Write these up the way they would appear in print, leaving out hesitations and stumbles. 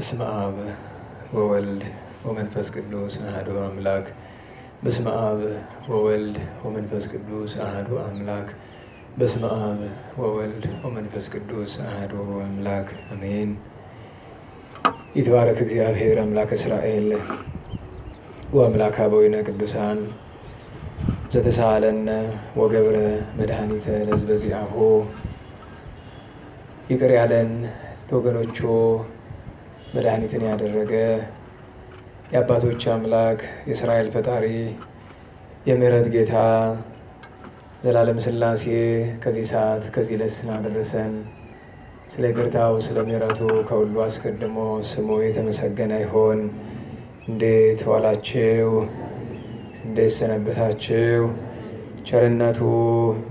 በስመ አብ ወወልድ ወመንፈስ ቅዱስ አሐዱ አምላክ። በስመ አብ ወወልድ ወመንፈስ ቅዱስ አሐዱ አምላክ። በስመ አብ ወወልድ ወመንፈስ ቅዱስ አሐዱ አምላክ አሜን። ይትባረክ እግዚአብሔር አምላከ እስራኤል ወአምላከ አበዊነ ቅዱሳን ዘተሳሃለነ ወገብረ መድኃኒተ ለሕዝበ ዚአሁ። ይቅር ያለን ለወገኖቹ መድኃኒትን ያደረገ የአባቶች አምላክ የእስራኤል ፈጣሪ የምሕረት ጌታ ዘላለም ሥላሴ ከዚህ ሰዓት ከዚህ ዕለት ስላደረሰን ስለ ይቅርታው ስለ ምሕረቱ ከሁሉ አስቀድሞ ስሙ የተመሰገነ ይሆን። እንዴት ዋላችሁ? እንዴት ሰነበታችሁ? ቸርነቱ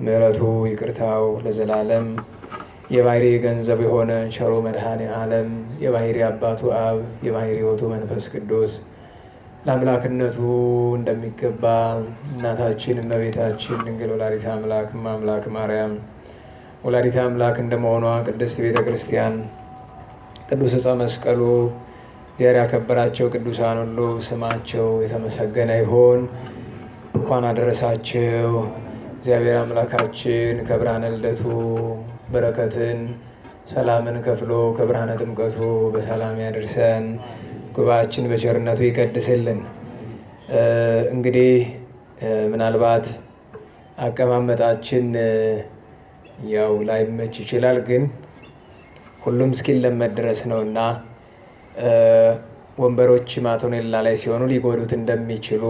ምሕረቱ ይቅርታው ለዘላለም የባህሪ ገንዘብ የሆነ ቸሩ መድኃኔ ዓለም የባህሪ አባቱ አብ የባህሪ ሕይወቱ መንፈስ ቅዱስ ለአምላክነቱ እንደሚገባ እናታችን እመቤታችን ድንግል ወላዲተ አምላክ እማምላክ ማርያም ወላዲተ አምላክ እንደመሆኗ ቅድስት ቤተ ክርስቲያን ቅዱስ ዕፀ መስቀሉ እግዚአብሔር ያከበራቸው ቅዱሳን ሁሉ ስማቸው የተመሰገነ ይሆን። እንኳን አደረሳቸው። እግዚአብሔር አምላካችን ከብርሃነ ልደቱ በረከትን ሰላምን ከፍሎ ከብርሃነ ጥምቀቱ በሰላም ያደርሰን። ጉባኤያችን በቸርነቱ ይቀድስልን። እንግዲህ ምናልባት አቀማመጣችን ያው ላይመች ይችላል፣ ግን ሁሉም እስኪለመድ ድረስ ነው እና ወንበሮች ማቶኔላ ላይ ሲሆኑ ሊጎዱት እንደሚችሉ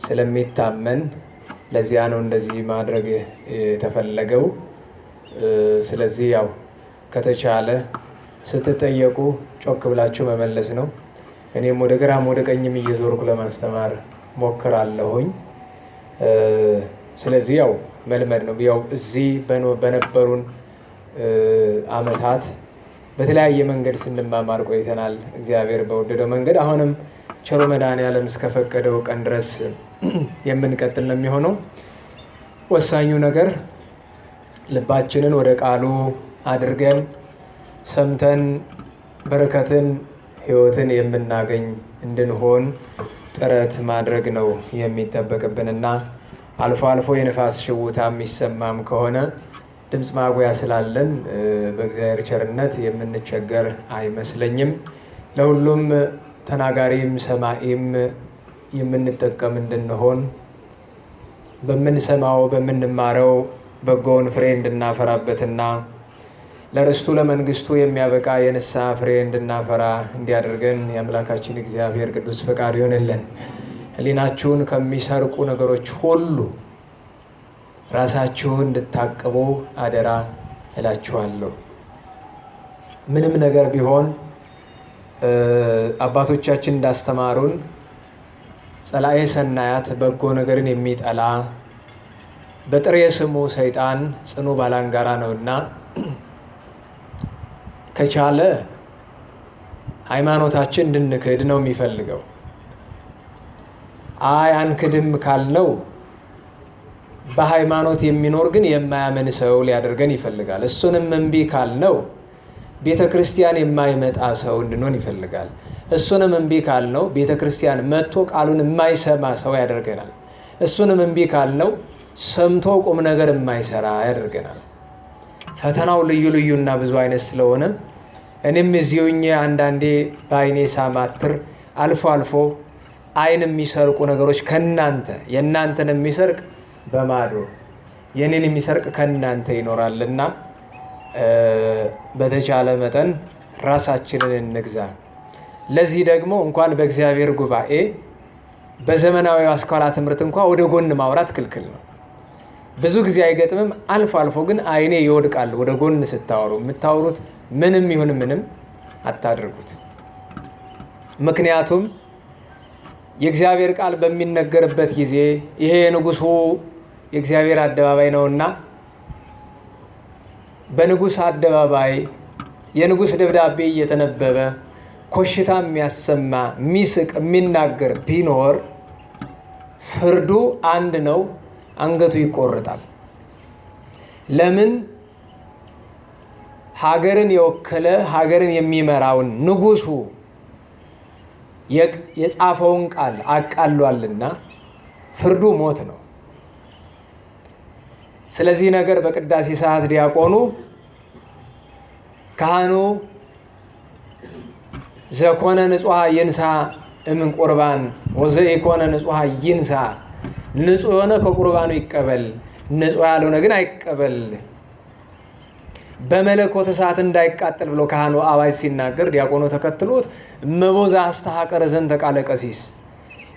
ስለሚታመን ለዚያ ነው እንደዚህ ማድረግ የተፈለገው። ስለዚህ ያው ከተቻለ ስትጠየቁ ጮክ ብላችሁ መመለስ ነው። እኔም ወደ ግራም ወደ ቀኝም እየዞርኩ ለማስተማር ሞክራለሁኝ። ስለዚህ ያው መልመድ ነው። ያው እዚህ በነበሩን ዓመታት በተለያየ መንገድ ስንማማር ቆይተናል። እግዚአብሔር በወደደው መንገድ አሁንም ቸሩ መድኃኔዓለም እስከፈቀደው ቀን ድረስ የምንቀጥል ነው የሚሆነው። ወሳኙ ነገር ልባችንን ወደ ቃሉ አድርገን ሰምተን በረከትን ሕይወትን የምናገኝ እንድንሆን ጥረት ማድረግ ነው የሚጠበቅብንና አልፎ አልፎ የንፋስ ሽውታ የሚሰማም ከሆነ ድምፅ ማጉያ ስላለን በእግዚአብሔር ቸርነት የምንቸገር አይመስለኝም። ለሁሉም ተናጋሪም ሰማኢም የምንጠቀም እንድንሆን በምንሰማው በምንማረው በጎውን ፍሬ እንድናፈራበትና ለርስቱ ለመንግስቱ የሚያበቃ የንስሐ ፍሬ እንድናፈራ እንዲያደርገን የአምላካችን እግዚአብሔር ቅዱስ ፈቃድ ይሆንልን። ሕሊናችሁን ከሚሰርቁ ነገሮች ሁሉ ራሳችሁን እንድታቅቡ አደራ እላችኋለሁ። ምንም ነገር ቢሆን አባቶቻችን እንዳስተማሩን ጸላኤ ሰናያት በጎ ነገርን የሚጠላ በጥሬ ስሙ ሰይጣን ጽኑ ባላንጋራ ነውና ከቻለ ሃይማኖታችን እንድንክድ ነው የሚፈልገው። አይ አንክድም ካልነው በሃይማኖት የሚኖር ግን የማያምን ሰው ሊያደርገን ይፈልጋል። እሱንም እምቢ ካልነው ቤተ ክርስቲያን የማይመጣ ሰው እንድንሆን ይፈልጋል። እሱንም እምቢ ካልነው ቤተ ክርስቲያን መጥቶ ቃሉን የማይሰማ ሰው ያደርገናል። እሱንም እምቢ ካልነው ሰምቶ ቁም ነገር የማይሰራ ያደርገናል። ፈተናው ልዩ ልዩና ብዙ አይነት ስለሆነ እኔም እዚሁኝ አንዳንዴ በአይኔ ሳማትር አልፎ አልፎ አይን የሚሰርቁ ነገሮች ከናንተ የእናንተን የሚሰርቅ በማዶ የኔን የሚሰርቅ ከናንተ ይኖራልና በተቻለ መጠን ራሳችንን እንግዛ። ለዚህ ደግሞ እንኳን በእግዚአብሔር ጉባኤ በዘመናዊ አስኳላ ትምህርት እንኳን ወደ ጎን ማውራት ክልክል ነው። ብዙ ጊዜ አይገጥምም። አልፎ አልፎ ግን አይኔ ይወድቃል። ወደ ጎን ስታወሩ የምታወሩት ምንም ይሁን ምንም አታድርጉት። ምክንያቱም የእግዚአብሔር ቃል በሚነገርበት ጊዜ ይሄ የንጉሱ የእግዚአብሔር አደባባይ ነውና በንጉስ አደባባይ የንጉስ ደብዳቤ እየተነበበ ኮሽታ የሚያሰማ የሚስቅ የሚናገር ቢኖር ፍርዱ አንድ ነው፣ አንገቱ ይቆርጣል። ለምን? ሀገርን የወከለ ሀገርን የሚመራውን ንጉሱ የጻፈውን ቃል አቃሏልና ፍርዱ ሞት ነው። ስለዚህ ነገር በቅዳሴ ሰዓት ዲያቆኑ ካህኑ ዘኮነ ንጹሐ ይንሳ እምን ቁርባን ወዘኢኮነ ንጹሐ ይንሳ፣ ንጹሕ የሆነ ከቁርባኑ ይቀበል፣ ንጹሕ ያልሆነ ግን አይቀበል፣ በመለኮት እሳት እንዳይቃጠል ብሎ ካህኑ አዋጅ ሲናገር ዲያቆኑ ተከትሎት እመቦዛ አስተሐቀረ ዘንተ ቃለ ቀሲስ፣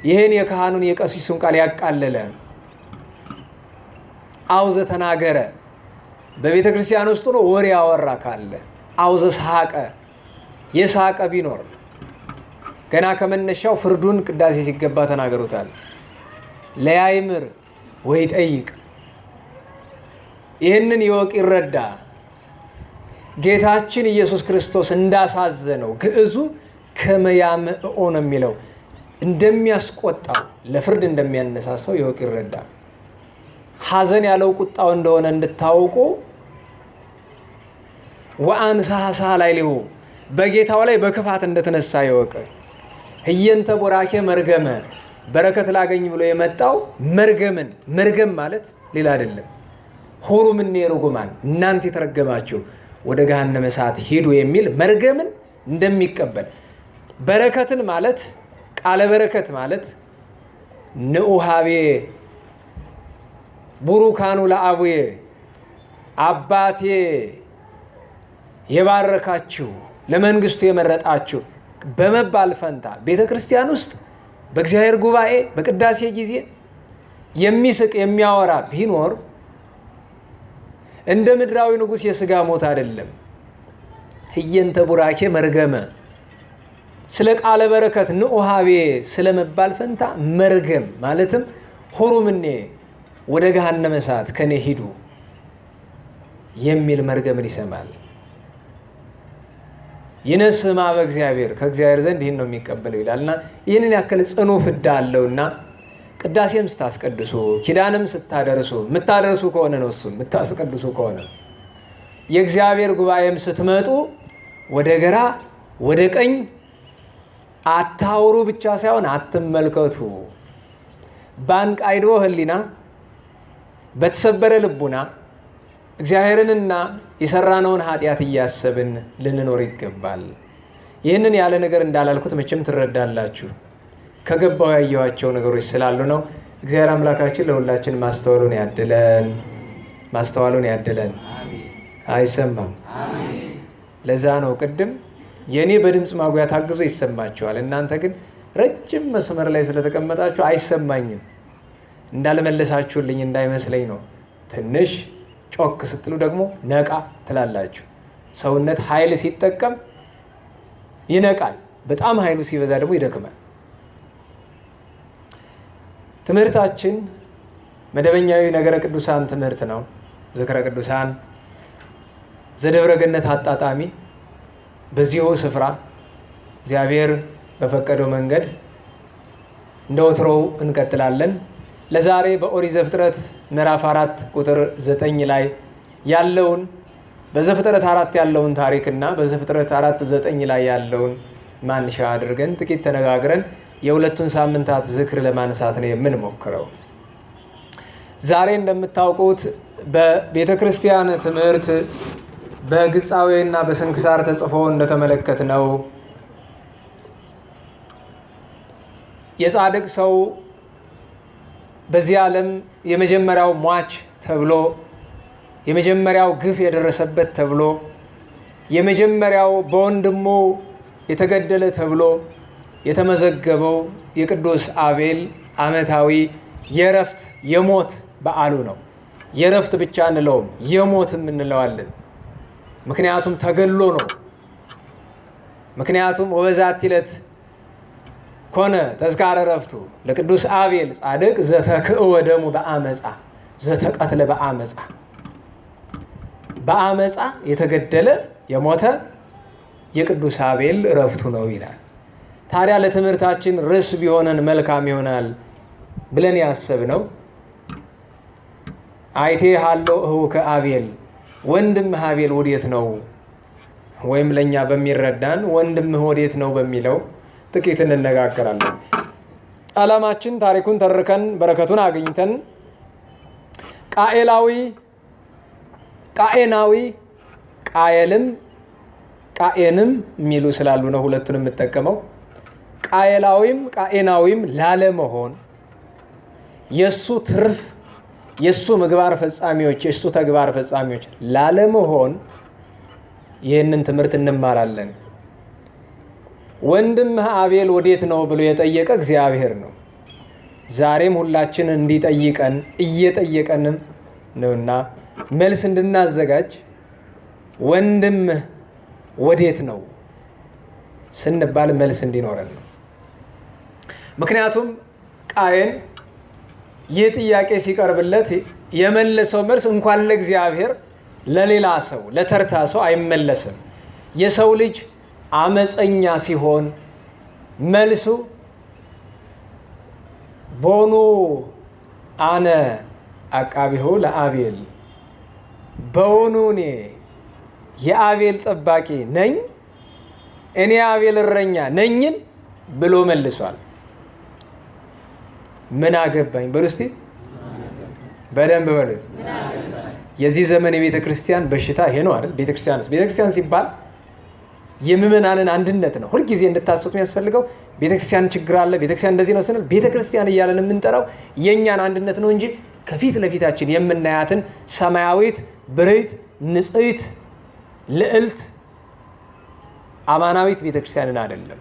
ይህን የካህኑን የቀሲሱን ቃል ያቃለለ አውዘ ተናገረ፣ በቤተ ክርስቲያን ውስጥ ነው ወሬ ያወራ ካለ አውዘ ሳቀ፣ የሳቀ ቢኖር ገና ከመነሻው ፍርዱን ቅዳሴ ሲገባ ተናገሩታል። ለያይምር ወይ ጠይቅ፣ ይህንን ይወቅ ይረዳ። ጌታችን ኢየሱስ ክርስቶስ እንዳሳዘነው ግዕዙ ከመያምኦ ነው የሚለው፣ እንደሚያስቆጣው ለፍርድ እንደሚያነሳሳው ይወቅ ይረዳ። ሐዘን ያለው ቁጣው እንደሆነ እንድታውቁ ወአንሳሳ ላይ ሊሁ በጌታው ላይ በክፋት እንደተነሳ ይወቅ። ህየንተ ቡራኬ መርገመ በረከት ላገኝ ብሎ የመጣው መርገምን፣ መርገም ማለት ሌላ አይደለም። ሁሩ ምኔ ርጉማን እናንተ የተረገማችሁ ወደ ገሃነመ እሳት ሂዱ የሚል መርገምን እንደሚቀበል፣ በረከትን ማለት ቃለ በረከት ማለት ንኡሃቤ ቡሩካኑ ለአቡዬ አባቴ የባረካችሁ ለመንግስቱ የመረጣችሁ በመባል ፈንታ ቤተ ክርስቲያን ውስጥ በእግዚአብሔር ጉባኤ በቅዳሴ ጊዜ የሚስቅ የሚያወራ ቢኖር እንደ ምድራዊ ንጉሥ የሥጋ ሞት አይደለም። ህየንተ ቡራኬ መርገመ ስለ ቃለ በረከት ንኡሃቤ ስለ መባል ፈንታ መርገም ማለትም ሁሩ ምኔ ወደ ገሃነመ እሳት ከኔ ሂዱ የሚል መርገምን ይሰማል። ይነስማ በእግዚአብሔር ከእግዚአብሔር ዘንድ ይህን ነው የሚቀበለው ይላልና ይህንን ያክል ጽኑ ፍዳ አለውና ቅዳሴም ስታስቀድሱ ኪዳንም ስታደርሱ የምታደርሱ ከሆነ ነው እሱም የምታስቀድሱ ከሆነ የእግዚአብሔር ጉባኤም ስትመጡ ወደ ግራ ወደ ቀኝ አታውሩ ብቻ ሳይሆን አትመልከቱ። ባንቃይዶ ህሊና በተሰበረ ልቡና እግዚአብሔርንና የሰራነውን ኃጢአት እያሰብን ልንኖር ይገባል። ይህንን ያለ ነገር እንዳላልኩት መቼም ትረዳላችሁ። ከገባው ያየኋቸው ነገሮች ስላሉ ነው። እግዚአብሔር አምላካችን ለሁላችን ማስተዋሉን ያድለን፣ ማስተዋሉን ያድለን። አይሰማም። ለዛ ነው ቅድም የኔ በድምፅ ማጉያ ታግዞ ይሰማችኋል፣ እናንተ ግን ረጅም መስመር ላይ ስለተቀመጣችሁ አይሰማኝም እንዳልመለሳችሁልኝ እንዳይመስለኝ ነው። ትንሽ ጮክ ስትሉ ደግሞ ነቃ ትላላችሁ። ሰውነት ኃይል ሲጠቀም ይነቃል፣ በጣም ኃይሉ ሲበዛ ደግሞ ይደክማል። ትምህርታችን መደበኛዊ ነገረ ቅዱሳን ትምህርት ነው። ዝክረ ቅዱሳን ዘደብረ ገነት አጣጣሚ በዚሁ ስፍራ እግዚአብሔር በፈቀደው መንገድ እንደ ወትሮው እንቀጥላለን። ለዛሬ በኦሪት ዘፍጥረት ምዕራፍ 4 ቁጥር 9 ላይ ያለውን በዘፍጥረት 4 ያለውን ታሪክና በዘፍጥረት 4:9 ላይ ያለውን ማንሻ አድርገን ጥቂት ተነጋግረን የሁለቱን ሳምንታት ዝክር ለማንሳት ነው የምንሞክረው። ዛሬ እንደምታውቁት በቤተ ክርስቲያን ትምህርት በግጻዌና በስንክሳር ተጽፎ እንደተመለከትነው የጻድቅ ሰው በዚህ ዓለም የመጀመሪያው ሟች ተብሎ የመጀመሪያው ግፍ የደረሰበት ተብሎ የመጀመሪያው በወንድሙ የተገደለ ተብሎ የተመዘገበው የቅዱስ አቤል ዓመታዊ የእረፍት የሞት በዓሉ ነው። የእረፍት ብቻ እንለውም የሞትም እንለዋለን። ምክንያቱም ተገሎ ነው። ምክንያቱም ወበዛቲ ዕለት ኮነ ተዝካረ ዕረፍቱ ለቅዱስ አቤል ጻድቅ ዘተክእወ ደሙ በአመፃ ዘተቀትለ በአመፃ በአመፃ የተገደለ የሞተ የቅዱስ አቤል ዕረፍቱ ነው ይላል። ታዲያ ለትምህርታችን ርዕስ ቢሆነን መልካም ይሆናል ብለን ያሰብነው አይቴ ሃሎ እሁከ አቤል ወንድም አቤል ወዴት ነው ወይም ለእኛ በሚረዳን ወንድምህ ወዴት ነው በሚለው ጥቂት እንነጋገራለን። ዓላማችን ታሪኩን ተርከን በረከቱን አግኝተን ቃየንም የሚሉ ስላሉ ነው ሁለቱን የምጠቀመው። ቃየላዊም ቃኤናዊም ላለመሆን የእሱ ትርፍ የእሱ ምግባር ፈጻሚዎች የእሱ ተግባር ፈጻሚዎች ላለመሆን ይህንን ትምህርት እንማራለን። ወንድምህ አቤል ወዴት ነው ብሎ የጠየቀ እግዚአብሔር ነው። ዛሬም ሁላችን እንዲጠይቀን እየጠየቀንም ነውና መልስ እንድናዘጋጅ ወንድምህ ወዴት ነው ስንባል መልስ እንዲኖረን ነው። ምክንያቱም ቃየን ይህ ጥያቄ ሲቀርብለት የመለሰው መልስ እንኳን ለእግዚአብሔር ለሌላ ሰው ለተርታ ሰው አይመለስም። የሰው ልጅ አመፀኛ ሲሆን መልሱ ቦኑ አነ አቃቢሁ ለአቤል፣ በውኑ እኔ የአቤል ጠባቂ ነኝ? እኔ የአቤል እረኛ ነኝን ብሎ መልሷል። ምን አገባኝ በሉ እስቲ በደንብ በሉት። የዚህ ዘመን የቤተ ክርስቲያን በሽታ ይሄ ነው አይደል? ቤተ ክርስቲያን ሲባል የምእመናንን አንድነት ነው ሁልጊዜ እንድታስቱ የሚያስፈልገው። ቤተ ክርስቲያን ችግር አለ፣ ቤተ ክርስቲያን እንደዚህ ነው ስንል ቤተ ክርስቲያን እያለን የምንጠራው የእኛን አንድነት ነው እንጂ ከፊት ለፊታችን የምናያትን ሰማያዊት ብርህት ንጽሕት ልዕልት አማናዊት ቤተ ክርስቲያንን አይደለም።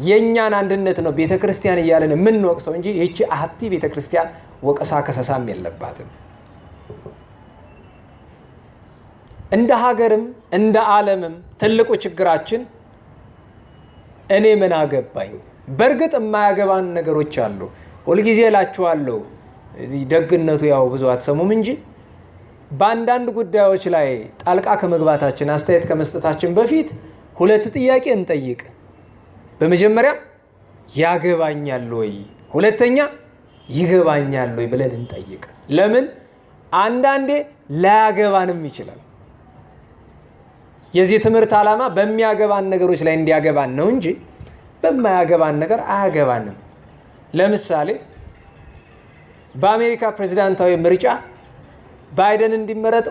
የእኛን አንድነት ነው ቤተ ክርስቲያን እያለን የምንወቅሰው እንጂ ይህቺ አሐቲ ቤተ ክርስቲያን ወቀሳ ከሰሳም የለባትም። እንደ ሀገርም እንደ ዓለምም ትልቁ ችግራችን እኔ ምን አገባኝ። በእርግጥ የማያገባን ነገሮች አሉ። ሁልጊዜ እላችኋለሁ፣ ደግነቱ ያው ብዙ አትሰሙም እንጂ በአንዳንድ ጉዳዮች ላይ ጣልቃ ከመግባታችን አስተያየት ከመስጠታችን በፊት ሁለት ጥያቄ እንጠይቅ። በመጀመሪያ ያገባኛል ወይ፣ ሁለተኛ ይገባኛል ወይ ብለን እንጠይቅ። ለምን አንዳንዴ ላያገባንም ይችላል። የዚህ ትምህርት ዓላማ በሚያገባን ነገሮች ላይ እንዲያገባን ነው እንጂ በማያገባን ነገር አያገባንም። ለምሳሌ በአሜሪካ ፕሬዝዳንታዊ ምርጫ ባይደን እንዲመረጥ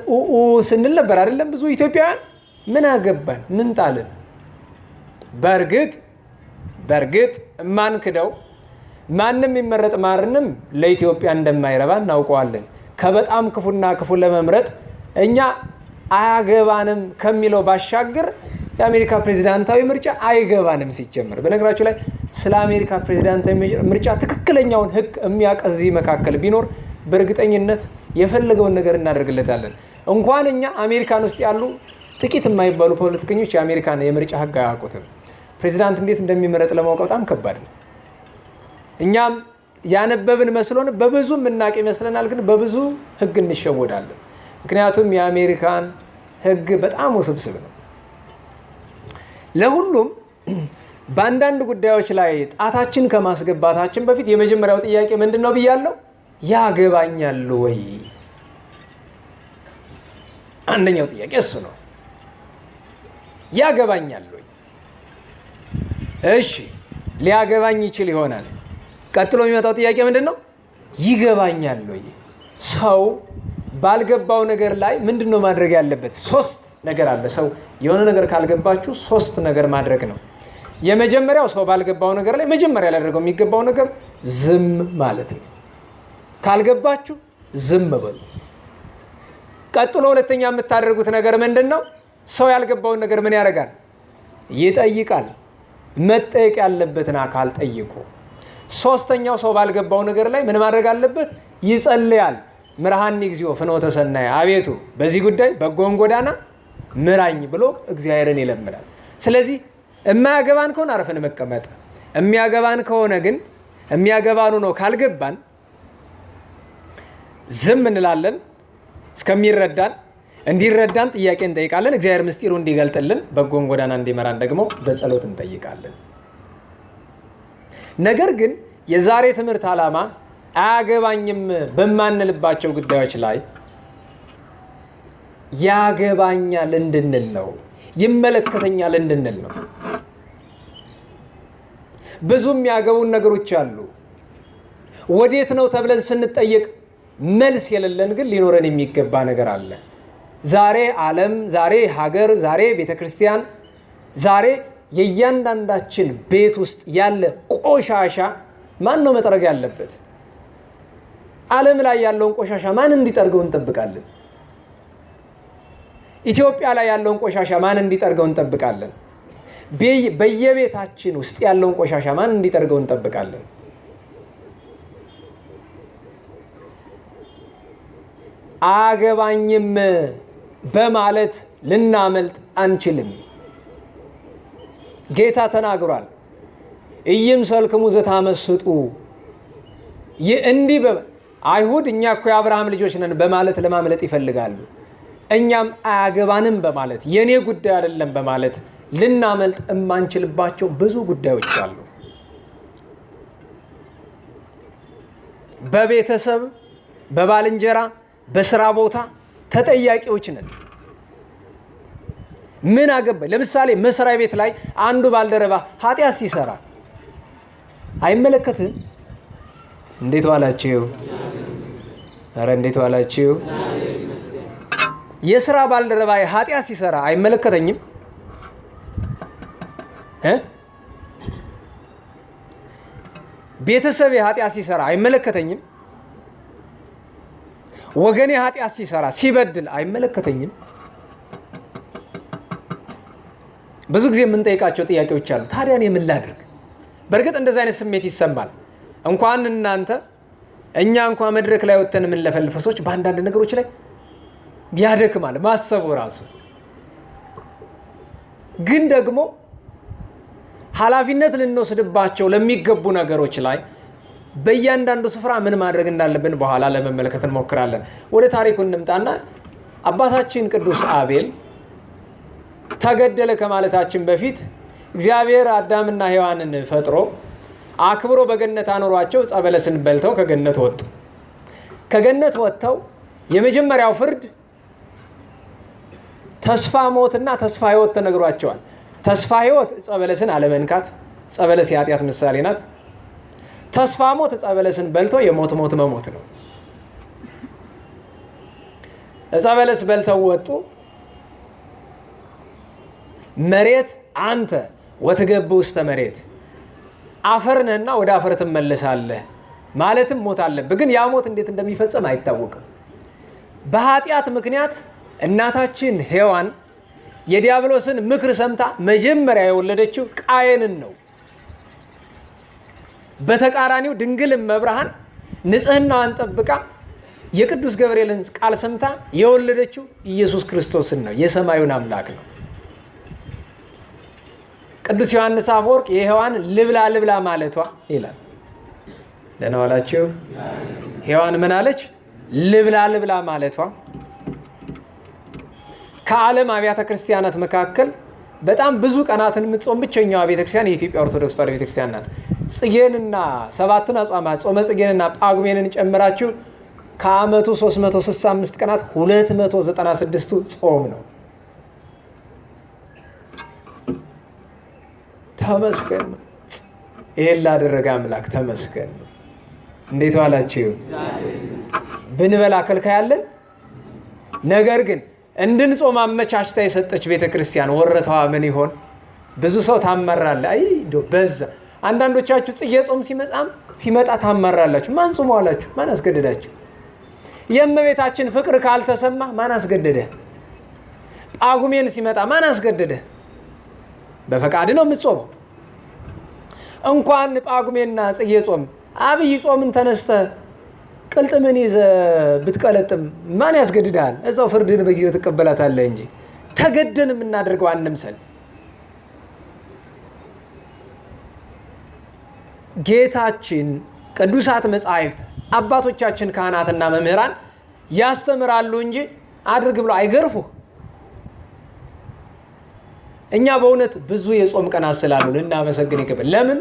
ስንል ነበር አይደለም? ብዙ ኢትዮጵያውያን ምን አገባን ምን ጣልን። በእርግጥ ማንክደው ማንም ይመረጥ ማንንም ለኢትዮጵያ እንደማይረባ እናውቀዋለን። ከበጣም ክፉና ክፉ ለመምረጥ እኛ አያገባንም ከሚለው ባሻገር የአሜሪካ ፕሬዝዳንታዊ ምርጫ አይገባንም ሲጀምር። በነገራችሁ ላይ ስለ አሜሪካ ፕሬዝዳንታዊ ምርጫ ትክክለኛውን ሕግ የሚያውቅ እዚህ መካከል ቢኖር በእርግጠኝነት የፈለገውን ነገር እናደርግለታለን። እንኳን እኛ አሜሪካን ውስጥ ያሉ ጥቂት የማይባሉ ፖለቲከኞች የአሜሪካን የምርጫ ሕግ አያውቁትም። ፕሬዝዳንት እንዴት እንደሚመረጥ ለማወቅ በጣም ከባድ ነው። እኛም ያነበብን መስሎን በብዙ የምናውቅ ይመስለናል፣ ግን በብዙ ሕግ እንሸወዳለን። ምክንያቱም የአሜሪካን ሕግ በጣም ውስብስብ ነው። ለሁሉም በአንዳንድ ጉዳዮች ላይ ጣታችን ከማስገባታችን በፊት የመጀመሪያው ጥያቄ ምንድን ነው ብያለሁ? ያገባኛል ወይ? አንደኛው ጥያቄ እሱ ነው። ያገባኛል ወይ? እሺ ሊያገባኝ ይችል ይሆናል። ቀጥሎ የሚመጣው ጥያቄ ምንድን ነው? ይገባኛል ወይ? ሰው ባልገባው ነገር ላይ ምንድን ነው ማድረግ ያለበት? ሶስት ነገር አለ። ሰው የሆነ ነገር ካልገባችሁ ሶስት ነገር ማድረግ ነው። የመጀመሪያው ሰው ባልገባው ነገር ላይ መጀመሪያ ሊያደርገው የሚገባው ነገር ዝም ማለት ነው። ካልገባችሁ ዝም በሉ። ቀጥሎ ሁለተኛ የምታደርጉት ነገር ምንድን ነው? ሰው ያልገባውን ነገር ምን ያደርጋል? ይጠይቃል። መጠየቅ ያለበትን አካል ጠይቁ። ሶስተኛው ሰው ባልገባው ነገር ላይ ምን ማድረግ አለበት? ይጸልያል። ምርሃኒ እግዚኦ ፍኖተ ሰናየ፣ አቤቱ በዚህ ጉዳይ በጎን ጎዳና ምራኝ ብሎ እግዚአብሔርን ይለምናል። ስለዚህ የማያገባን ከሆነ አረፈን መቀመጥ፣ የሚያገባን ከሆነ ግን የሚያገባኑ ነው። ካልገባን ዝም እንላለን እስከሚረዳን። እንዲረዳን ጥያቄ እንጠይቃለን። እግዚአብሔር ምስጢሩ እንዲገልጥልን በጎን ጎዳና እንዲመራን ደግሞ በጸሎት እንጠይቃለን። ነገር ግን የዛሬ ትምህርት ዓላማ አያገባኝም በማንልባቸው ጉዳዮች ላይ ያገባኛል እንድንል ነው። ይመለከተኛል እንድንል ነው። ብዙ የሚያገቡን ነገሮች አሉ። ወዴት ነው ተብለን ስንጠየቅ መልስ የሌለን ግን ሊኖረን የሚገባ ነገር አለ። ዛሬ ዓለም፣ ዛሬ ሀገር፣ ዛሬ ቤተክርስቲያን፣ ዛሬ የእያንዳንዳችን ቤት ውስጥ ያለ ቆሻሻ ማን ነው መጥረግ ያለበት? ዓለም ላይ ያለውን ቆሻሻ ማን እንዲጠርገው እንጠብቃለን? ኢትዮጵያ ላይ ያለውን ቆሻሻ ማን እንዲጠርገው እንጠብቃለን? በየቤታችን ውስጥ ያለውን ቆሻሻ ማን እንዲጠርገው እንጠብቃለን? አገባኝም በማለት ልናመልጥ አንችልም። ጌታ ተናግሯል። ኢይምሰልክሙ ዘታመስጡ እንዲህ አይሁድ እኛ እኮ የአብርሃም ልጆች ነን በማለት ለማምለጥ ይፈልጋሉ። እኛም አያገባንም በማለት የኔ ጉዳይ አይደለም በማለት ልናመልጥ የማንችልባቸው ብዙ ጉዳዮች አሉ። በቤተሰብ፣ በባልንጀራ፣ በስራ ቦታ ተጠያቂዎች ነን። ምን አገባኝ? ለምሳሌ መስሪያ ቤት ላይ አንዱ ባልደረባ ኃጢአት ሲሰራ አይመለከትም? እንዴት ዋላችሁ? ኧረ እንዴት ዋላችሁ? የስራ ባልደረባ ኃጢአት ሲሰራ አይመለከተኝም? ቤተሰብ ኃጢአት ሲሰራ አይመለከተኝም? ወገኔ ኃጢአት ሲሰራ ሲበድል አይመለከተኝም? ብዙ ጊዜ የምንጠይቃቸው ጥያቄዎች አሉ። ታዲያ እኔ ምን ላድርግ? በእርግጥ እንደዚህ አይነት ስሜት ይሰማል። እንኳን እናንተ እኛ እንኳን መድረክ ላይ ወጥተን የምንለፈልፍ ሰዎች በአንዳንድ ነገሮች ላይ ያደክማል ማሰቡ ራሱ። ግን ደግሞ ኃላፊነት ልንወስድባቸው ለሚገቡ ነገሮች ላይ በእያንዳንዱ ስፍራ ምን ማድረግ እንዳለብን በኋላ ለመመልከት እንሞክራለን። ወደ ታሪኩ እንምጣና አባታችን ቅዱስ አቤል ተገደለ ከማለታችን በፊት እግዚአብሔር አዳምና ሔዋንን ፈጥሮ አክብሮ በገነት አኖሯቸው። ዕፀ በለስን በልተው ከገነት ወጡ። ከገነት ወጥተው የመጀመሪያው ፍርድ ተስፋ ሞትና ተስፋ ሕይወት ተነግሯቸዋል። ተስፋ ሕይወት ዕፀ በለስን አለመንካት፣ ዕፀ በለስ የኃጢአት ምሳሌ ናት። ተስፋ ሞት ዕፀ በለስን በልቶ የሞት ሞት መሞት ነው። ዕፀ በለስ በልተው ወጡ። መሬት አንተ ወትገብ ውስተ መሬት፣ አፈር ነህና ወደ አፈር ትመለሳለህ ማለትም ሞት አለብህ። ግን ያ ሞት እንዴት እንደሚፈጸም አይታወቅም። በኃጢአት ምክንያት እናታችን ሔዋን የዲያብሎስን ምክር ሰምታ መጀመሪያ የወለደችው ቃየንን ነው። በተቃራኒው ድንግል እመብርሃን ንጽህናዋን ጠብቃ የቅዱስ ገብርኤልን ቃል ሰምታ የወለደችው ኢየሱስ ክርስቶስን ነው፣ የሰማዩን አምላክ ነው። ቅዱስ ዮሐንስ አፈወርቅ የሔዋን ልብላ ልብላ ማለቷ ይላል። ደህና ዋላችሁ። ሔዋን ምን አለች? ልብላ ልብላ ማለቷ ከዓለም አብያተ ክርስቲያናት መካከል በጣም ብዙ ቀናትን የምትጾም ብቸኛዋ ቤተክርስቲያን የኢትዮጵያ ኦርቶዶክስ ተዋሕዶ ቤተክርስቲያን ናት። ጽጌንና ሰባቱን አጽዋማት ጾመ ጽጌንና ጳጉሜንን ጨምራችሁ ከዓመቱ 365 ቀናት 296ቱ ጾም ነው። ተመስገን ነው። ይሄን ላደረገ አምላክ ተመስገን ነው። እንዴት ዋላችሁ? ብንበላ ከልካይ ያለን፣ ነገር ግን እንድንጾም አመቻችታ የሰጠች ቤተክርስቲያን ወረታዋ ምን ይሆን? ብዙ ሰው ታመራለ። አይ በዛ። አንዳንዶቻችሁ ጽጌ ጾም ሲመጣ ታመራላችሁ። ማን ጾም ዋላችሁ? ማን አስገደዳችሁ? የእመቤታችን ፍቅር ካልተሰማ ማን አስገደደ? ጳጉሜን ሲመጣ ማን አስገደደ? በፈቃድ ነው የምትጾመው። እንኳን ጳጉሜና ጽጌ ጾም አብይ ጾምን ተነስተ ቅልጥምን ይዘ ብትቀለጥም ማን ያስገድዳል? እዛው ፍርድን በጊዜው ትቀበላታለህ እንጂ ተገደን የምናደርገው አንምሰል። ጌታችን ቅዱሳት መጻሕፍት አባቶቻችን ካህናትና መምህራን ያስተምራሉ እንጂ አድርግ ብለው አይገርፉ። እኛ በእውነት ብዙ የጾም ቀናት ስላሉ ልናመሰግን ይገባል። ለምን?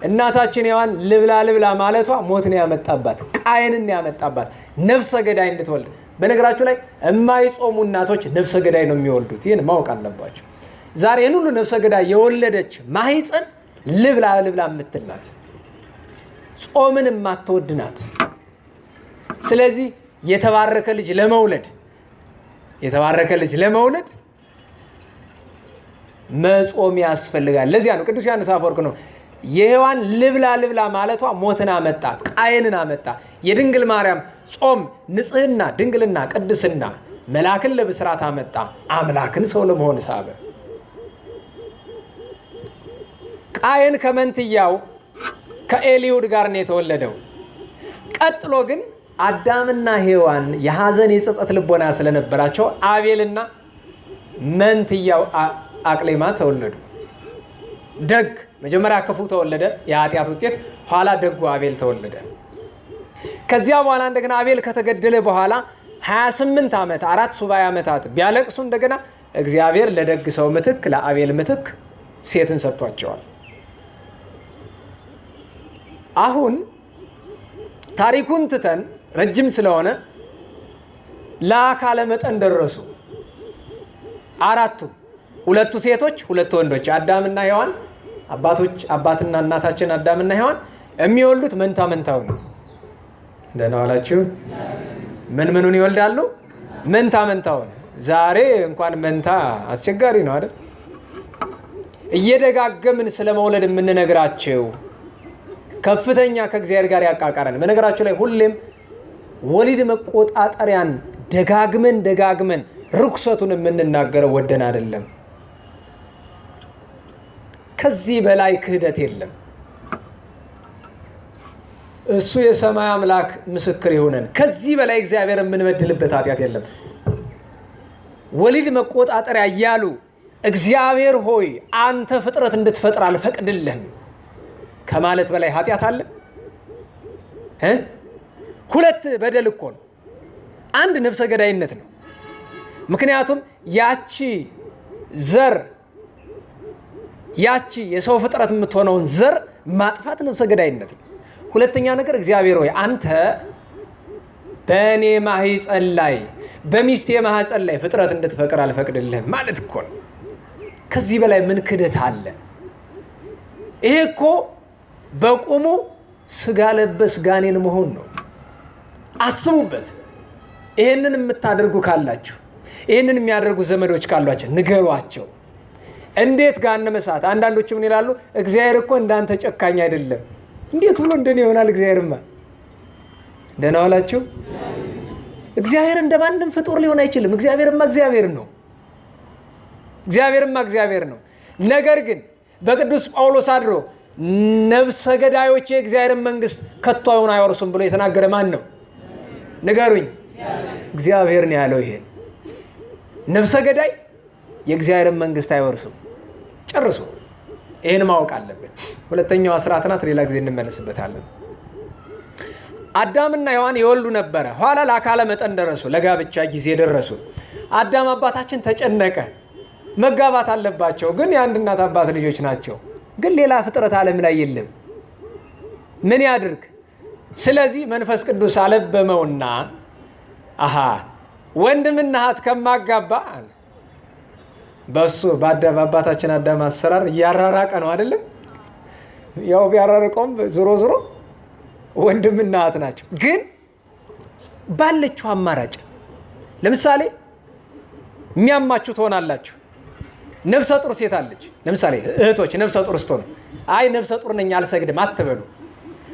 እናታችን ሔዋን ልብላ ልብላ ማለቷ ሞትን ያመጣባት፣ ቃየንን ያመጣባት፣ ነፍሰ ገዳይ እንድትወልድ። በነገራችሁ ላይ የማይጾሙ እናቶች ነፍሰ ገዳይ ነው የሚወልዱት። ይህን ማወቅ አለባቸው። ዛሬ ሁሉ ነፍሰ ገዳይ የወለደች ማህፀን ልብላ ልብላ የምትልናት ጾምን የማትወድናት። ስለዚህ የተባረከ ልጅ ለመውለድ መጾም ያስፈልጋል። ለዚያ ነው ቅዱስ ዮሐንስ አፈወርቅ ነው የሔዋን ልብላ ማለቷ ሞትን አመጣ፣ ቃየንን አመጣ። የድንግል ማርያም ጾም ንጽህና፣ ድንግልና፣ ቅድስና መላክን ለብስራት አመጣ፣ አምላክን ሰው ለመሆን ሳበ። ቃየን ከመንትያው ከኤልዩድ ጋር ነው የተወለደው። ቀጥሎ ግን አዳምና ሔዋን የሐዘን የጸጸት ልቦና ስለነበራቸው አቤልና መንትያው አቅሌማ ተወለዱ። ደግ መጀመሪያ ክፉ ተወለደ፣ የኃጢአት ውጤት። ኋላ ደጉ አቤል ተወለደ። ከዚያ በኋላ እንደገና አቤል ከተገደለ በኋላ 28 ዓመት 4 ሱባኤ ዓመታት ቢያለቅሱ እንደገና እግዚአብሔር ለደግ ሰው ምትክ ለአቤል ምትክ ሴትን ሰጥቷቸዋል። አሁን ታሪኩን ትተን ረጅም ስለሆነ ለአካለ መጠን ደረሱ። አራቱ፣ 2 ሴቶች 2 ወንዶች፣ አዳምና ሔዋን አባትና እናታችን አዳምና ሔዋን የሚወልዱት መንታውን ነው። ደህና ዋላችሁ። ምኑን ይወልዳሉ? መንታውን። ዛሬ እንኳን መንታ አስቸጋሪ ነው አይደል? እየደጋገምን ስለመውለድ የምንነግራቸው ከፍተኛ ከእግዚአብሔር ጋር ያቃቃረን። በነገራችሁ ላይ ሁሌም ወሊድ መቆጣጠሪያን ደጋግመን ርኩሰቱን የምንናገረው ወደን አይደለም። ከዚህ በላይ ክህደት የለም። እሱ የሰማይ አምላክ ምስክር ይሁነን። ከዚህ በላይ እግዚአብሔር የምንበድልበት ኃጢአት የለም። ወሊድ መቆጣጠሪያ እያሉ እግዚአብሔር ሆይ አንተ ፍጥረት እንድትፈጥር አልፈቅድልህም ከማለት በላይ ኃጢአት አለ? 2 በደል እኮ ነው። 1 ነፍሰ ገዳይነት ነው። ምክንያቱም ያቺ የሰው ፍጥረት የምትሆነውን ዘር ማጥፋት ነፍሰ ገዳይነት ነው። 2ኛ ነገር እግዚአብሔር ሆይ አንተ በእኔ ማህፀን ላይ በሚስቴ ማህፀን ላይ ፍጥረት እንድትፈቅር አልፈቅድልህም ማለት እኮ ነው። ከዚህ በላይ ምን ክደት አለ? ይሄ እኮ በቁሙ ስጋ ለበስ ጋኔን መሆን ነው። አስቡበት። ይሄንን የምታደርጉ ካላችሁ፣ ይሄንን የሚያደርጉ ዘመዶች ካሏቸው ንገሯቸው። እንዴት ገሃነመ እሳት። አንዳንዶች ምን ይላሉ? እግዚአብሔር እኮ እንዳንተ ጨካኝ አይደለም። እንዴት ብሎ እንደኔ ይሆናል? እግዚአብሔርማ ደህና ዋላችሁ። እግዚአብሔር እንደማንም ፍጡር ሊሆን አይችልም። እግዚአብሔርማ እግዚአብሔር ነው። ነገር ግን በቅዱስ ጳውሎስ አድሮ ነፍሰ ገዳዮች የእግዚአብሔርን መንግስት ከቶ አይወርሱም ብሎ የተናገረ ማን ነው? ንገሩኝ። እግዚአብሔር ነው ያለው። ይሄን ነፍሰ ገዳይ የእግዚአብሔርን መንግስት አይወርሱም ጨርሶ። ይሄን ማወቅ አለብን። 2ኛው አስራት ናት። ሌላ ጊዜ እንመለስበታለን። አዳምና ሔዋን ይወልዱ ነበረ። ኋላ ለአካለ መጠን ደረሱ፣ ለጋብቻ ጊዜ ደረሱ። አዳም አባታችን ተጨነቀ። መጋባት አለባቸው፣ ግን የአንድ እናት አባት ልጆች ናቸው። ግን ሌላ ፍጥረት ዓለም ላይ የለም። ምን ያድርግ? ስለዚህ መንፈስ ቅዱስ አለበመውና ወንድምና እህት ከማጋባ በሱ በአባታችን አዳም አሰራር እያራራቀ ነው አይደለም? ያው ቢያራርቀውም ዞሮ ወንድምና እህት ናቸው። ግን ባለችው አማራጭ ለምሳሌ የሚያማችሁ ትሆናላችሁ። ነፍሰ ጡር ሴት አለች። ለምሳሌ እህቶች ነፍሰ ጡር ስትሆኑ ነፍሰ ጡር ነኝ አልሰግድም አትበሉ።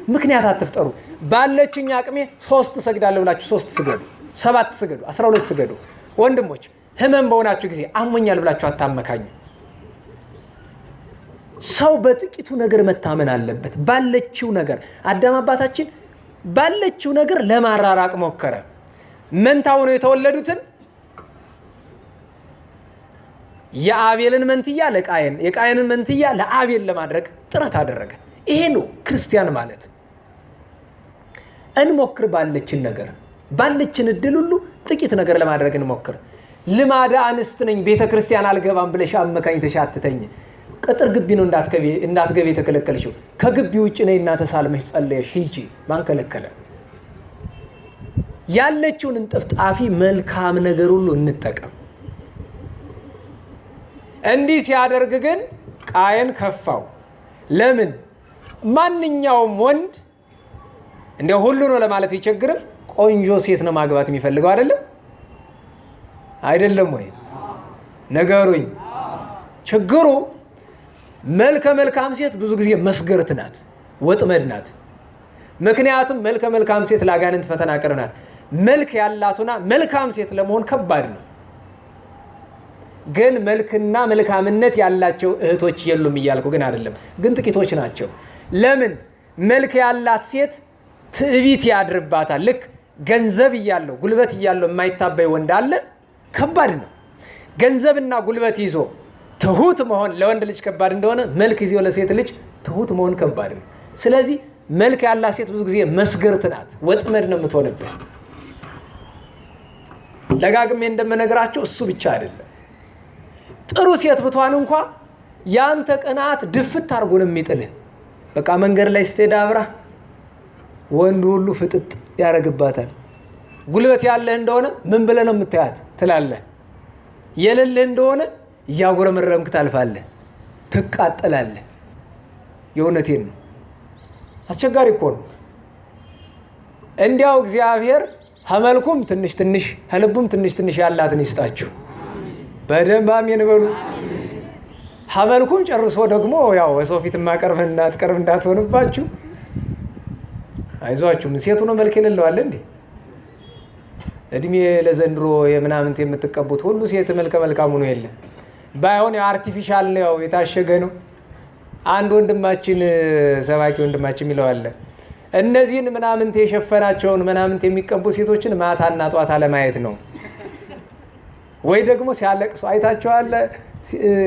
ምክንያት አትፍጠሩ። ባለችኝ አቅሜ 3 ሰግዳለሁ ብላችሁ 3 ስገዱ፣ 7 ስገዱ፣ 12 ስገዱ። ወንድሞች ህመም በሆናችሁ ጊዜ አሞኛል ብላችሁ አታመካኙ። ሰው በጥቂቱ ነገር መታመን አለበት። ባለችው ነገር አዳም አባታችን ባለችው ነገር ለማራራቅ ሞከረ። መንታ ሆነው የተወለዱትን የአቤልን መንትያ ለቃየን፣ የቃየንን መንትያ ለአቤል ለማድረግ ጥረት አደረገ። ይሄ ነው ክርስቲያን ማለት። እንሞክር። ባለችን እድል ሁሉ ጥቂት ነገር ለማድረግ እንሞክር። ልማደ አንስት ነኝ ቤተ ክርስቲያን አልገባም ብለሽ አመካኝ ተሻትተኝ ቅጥር ግቢ ነው እንዳትገቢ የተከለከልሽው። ከግቢ ውጭ ነይና ተሳልመሽ ጸለየሽ ሂጂ። ማን ከለከለ? ያለችውን እንጥፍጣፊ መልካም ነገር ሁሉ እንጠቀም። እንዲህ ሲያደርግ ግን ቃየን ከፋው። ለምን? ማንኛውም ወንድ እንደው ሁሉ ነው ለማለት ቢቸግርም ቆንጆ ሴት ነው ማግባት የሚፈልገው አይደለም ወይ? ነገሩኝ። ችግሩ መልከ መልካም ሴት ብዙ ጊዜ መስገርት ናት፣ ወጥመድ ናት። ምክንያቱም መልከ መልካም ሴት ለአጋንንት ፈተና ቅርብ ናት። መልክ ያላቱና መልካም ሴት ለመሆን ከባድ ነው። ግን መልክና መልካምነት ያላቸው እህቶች የሉም እያልኩ ግን አይደለም፣ ግን ጥቂቶች ናቸው። ለምን? መልክ ያላት ሴት ትዕቢት ያድርባታል። ልክ ገንዘብ እያለው ጉልበት እያለው የማይታበይ ወንድ አለ፣ ከባድ ነው። ገንዘብና ጉልበት ይዞ ትሁት መሆን ለወንድ ልጅ ከባድ እንደሆነ መልክ ይዞ ለሴት ልጅ ትሁት መሆን ከባድ ነው። ስለዚህ መልክ ያላት ሴት ብዙ ጊዜ መስገርት ናት፣ ወጥመድ ነው የምትሆንበት። ደጋግሜ እንደምነግራቸው እሱ ብቻ አይደለም፣ ጥሩ ሴት ብትሆን እንኳ ያንተ ቅናት ድፍት አድርጎ ነው የሚጥልህ። በቃ መንገድ ላይ ስትሄድ አብራ ወንድ ሁሉ ፍጥጥ ያደርግባታል። ጉልበት ያለህ እንደሆነ ምን ብለህ ነው የምታያት ትላለህ። የሌለህ እንደሆነ እያጉረመረምክ ታልፋለህ፣ ትቃጠላለህ። የእውነቴን ነው። አስቸጋሪ እኮ ነው። እንዲያው እግዚአብሔር ከመልኩም ትንሽ ትንሽ ከልቡም ትንሽ ትንሽ ያላትን ይስጣችሁ። በደንብ አሜን በሉ። ከመልኩም ጨርሶ ደግሞ ያው የሰው ፊት ማቀርብ እንዳትሆንባችሁ አይዟችሁ። ሴቱ ነው መልክ የሌለው አለ እንዴ? እድሜ ለዘንድሮ የምናምንት የምትቀቡት ሁሉ ሴት መልከ መልካሙ ነው የለ። ባይሆን አርቲፊሻል ነው፣ የታሸገ ነው። አንድ ወንድማችን ሰባኪ ወንድማችን ይለዋል፣ እነዚህን ምናምንት የሸፈናቸውን ምናምንት የሚቀቡ ሴቶችን ማታና ጧት አለማየት ነው። ወይ ደግሞ ሲያለቅሱ አይታቸዋል።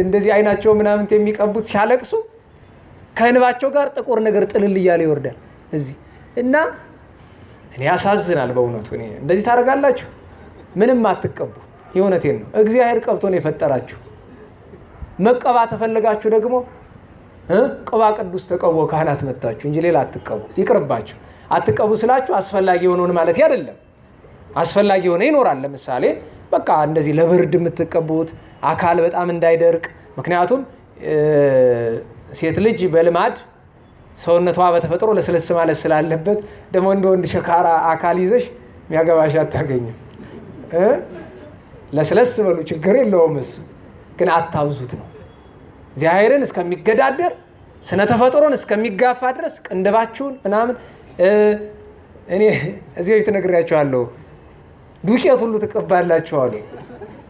እንደዚህ አይናቸው ምናምንት የሚቀቡት ሲያለቅሱ ከእንባቸው ጋር ጥቁር ነገር ጥልል እያለ ይወርዳል እዚህ እና እኔ ያሳዝናል በእውነቱ። እኔ እንደዚህ ታደርጋላችሁ? ምንም አትቀቡ። የእውነቴን ነው። እግዚአብሔር ቀብቶ ነው የፈጠራችሁ። መቀባት ተፈለጋችሁ ደግሞ ቅባ ቅዱስ ተቀቦ ካህናት መጣችሁ እንጂ ሌላ አትቀቡ። ይቅርባችሁ። አትቀቡ ስላችሁ አስፈላጊ የሆነውን ማለት አይደለም። አስፈላጊ የሆነ ይኖራል። ለምሳሌ በቃ እንደዚህ ለብርድ የምትቀቡት አካል በጣም እንዳይደርቅ። ምክንያቱም ሴት ልጅ በልማድ ሰውነቷ በተፈጥሮ ለስለስ ማለት ስላለበት ደግሞ እንደ ወንድ ሸካራ አካል ይዘሽ የሚያገባሽ አታገኝም። ለስለስ በሉ፣ ችግር የለውም። እሱ ግን አታብዙት ነው። እግዚአብሔርን እስከሚገዳደር ስነ ተፈጥሮን እስከሚጋፋ ድረስ ቅንድባችሁን ምናምን እኔ እዚህ በፊት ነግሬያችኋለሁ። ዱቄት ሁሉ ትቀባላችሁ አሉ።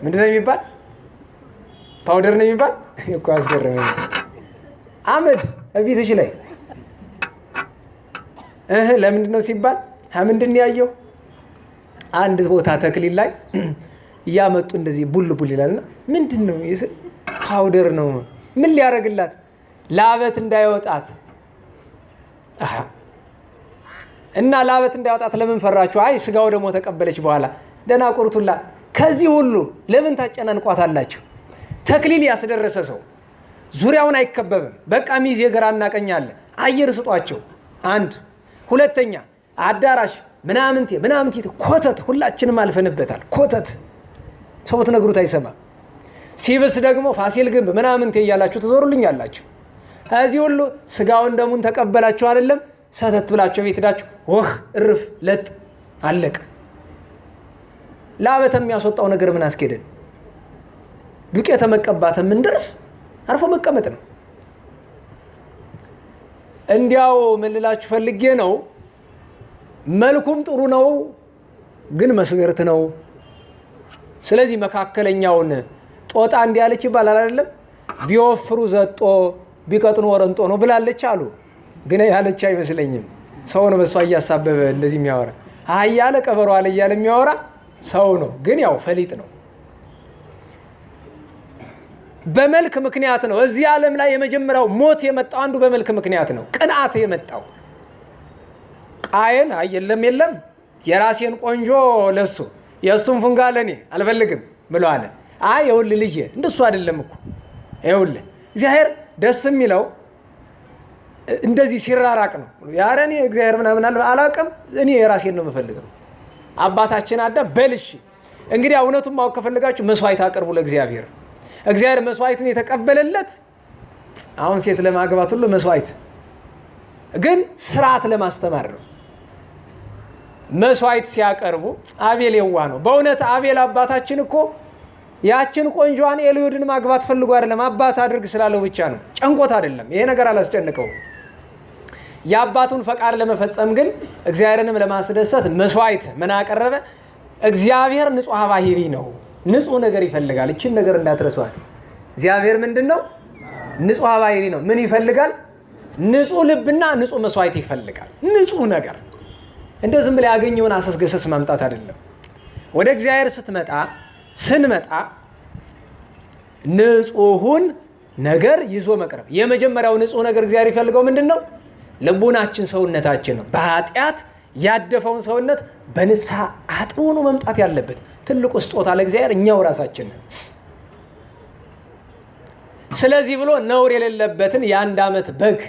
ምንድን ነው የሚባል? ፓውደር ነው የሚባል እኮ አስገረመኝ። አመድ እቤትሽ ላይ ለምንድን ነው ሲባል ምንድን ነው ያየው? አንድ ቦታ ተክሊል ላይ እያመጡ እንደዚህ ቡል ቡል ይላልና ምንድን ነው? ፓውደር ነው። ምን ሊያደርግላት? ላበት እንዳይወጣት። እና ላበት እንዳይወጣት ለምን ፈራችሁ? አይ ስጋው ደግሞ ተቀበለች በኋላ ደና ቁርቱላ። ከዚህ ሁሉ ለምን ታጨናንቋታላችሁ? ተክሊል ያስደረሰ ሰው ዙሪያውን አይከበብም። በቃ ሚዜ ግራና ቀኝ አለ። አየር ስጧቸው። አንድ ሁለተኛ አዳራሽ ምናምንቴ ኮተት ሁላችንም አልፈንበታል። ኮተት ሰው ትነግሩት አይሰማም። ሲብስ ደግሞ ፋሲል ግንብ ምናምንቴ እያላችሁ ትዞሩልኛላችሁ። ከዚህ ሁሉ ስጋውን ደሙን ተቀበላችሁ አይደለም? ሰተት ብላችሁ ቤት ሄዳችሁ ወህ እርፍ ለጥ አለቀ። ላበት የሚያስወጣው ነገር ምን አስኬደን? ዱቄት መቀባት ምንድርስ አርፎ መቀመጥ ነው። እንዲያው ምን ልላችሁ ፈልጌ ነው፣ መልኩም ጥሩ ነው ግን መስገርት ነው። ስለዚህ መካከለኛውን ጦጣ እንዲያለች ይባላል አይደለም? ቢወፍሩ ዘጦ ቢቀጥኑ ወረንጦ ነው ብላለች አሉ። ግን ያለች አይመስለኝም። ሰው ነው በሷ እያሳበበ እንደዚህ የሚያወራ። አያለ ቀበሮ አለ እያለ የሚያወራ ሰው ነው፣ ግን ያው ፈሊጥ ነው። በመልክ ምክንያት ነው እዚህ ዓለም ላይ የመጀመሪያው ሞት የመጣው አንዱ በመልክ ምክንያት ነው። ቅንዓት የመጣው ቃየን የለም የራሴን ቆንጆ ለሱ የእሱን ፉንጋ ለኔ አልፈልግም ብሎ አለ። አይ ይኸውልህ ልጄ እንደሱ አይደለም እኮ ይኸውልህ እግዚአብሔር ደስ የሚለው እንደዚህ ሲራራቅ ነው። ያረ እኔ እግዚአብሔር ምናምን አላውቅም፣ እኔ የራሴን ነው የምፈልገው። አባታችን አዳም በልሽ እንግዲህ እውነቱን ማወቅ ከፈለጋችሁ መስዋዕት አቅርቡ ለእግዚአብሔር። እግዚአብሔር መስዋዕትን የተቀበለለት አሁን ሴት ለማግባት ሁሉ መስዋዕት ግን ስርዓት ለማስተማር ነው። መስዋዕት ሲያቀርቡ አቤል የዋ ነው። በእውነት አቤል አባታችን እኮ ያችን ቆንጆዋን ኤልዮድን ማግባት ፈልጎ አይደለም፣ አባት አድርግ ስላለው ብቻ ነው። ጨንቆት አይደለም። ይሄ ነገር አላስጨንቀው። የአባቱን ፈቃድ ለመፈጸም ግን እግዚአብሔርንም ለማስደሰት መስዋዕት ምን አቀረበ? እግዚአብሔር ንጹሕ ባህሪ ነው። ንጹሕ ነገር ይፈልጋል። እችን ነገር እንዳትረሷት። እግዚአብሔር ምንድነው? ንጹሕ ባህሪ ነው። ምን ይፈልጋል? ንጹሕ ልብና ንጹሕ መስዋዕት ይፈልጋል። ንጹሕ ነገር እንደው ዝም ብለህ ያገኘውን አሰስገሰስ ማምጣት አይደለም። ወደ እግዚአብሔር ስንመጣ ንጹሑን ነገር ይዞ መቅረብ። የመጀመሪያው ንጹሕ ነገር እግዚአብሔር ይፈልገው ምንድነው? ልቡናችን፣ ሰውነታችን ነው። በኃጢአት ያደፈውን ሰውነት በንስሐ አጥቦ ነው መምጣት ያለበት። ትልቁ ስጦታ ለእግዚአብሔር እኛው ራሳችን ነን። ስለዚህ ብሎ ነውር የሌለበትን የ1 ዓመት በግ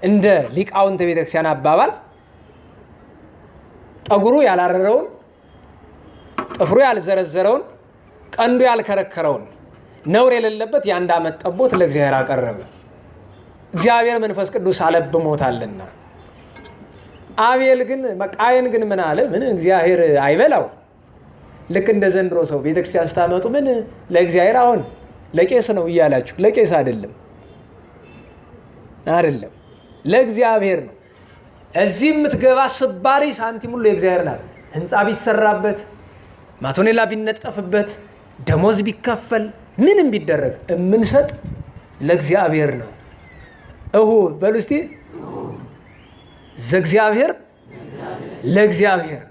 እንደ ሊቃውንት ቤተክርስቲያን አባባል ጠጉሩ ያላረረውን፣ ጥፍሩ ያልዘረዘረውን፣ ቀንዱ ያልከረከረውን ነውር የሌለበት የ1 ዓመት ጠቦት ለእግዚአብሔር አቀረበ። እግዚአብሔር መንፈስ ቅዱስ አለብሞታልና። አቤል ግን ቃየን ግን ምን አለ? ምን እግዚአብሔር አይበላው። ልክ እንደ ዘንድሮ ሰው ቤተክርስቲያን ስታመጡ ምን ለእግዚአብሔር አሁን ለቄስ ነው እያላችሁ፣ ለቄስ አይደለም ለእግዚአብሔር ነው። እዚህ የምትገባ ስባሪ ሳንቲም ሁሉ የእግዚአብሔር ናት። ህንፃ ቢሰራበት፣ ማቶኔላ ቢነጠፍበት፣ ደሞዝ ቢከፈል፣ ምንም ቢደረግ የምንሰጥ ለእግዚአብሔር ነው። በሉ እስቲ ዘእግዚአብሔር ለእግዚአብሔር።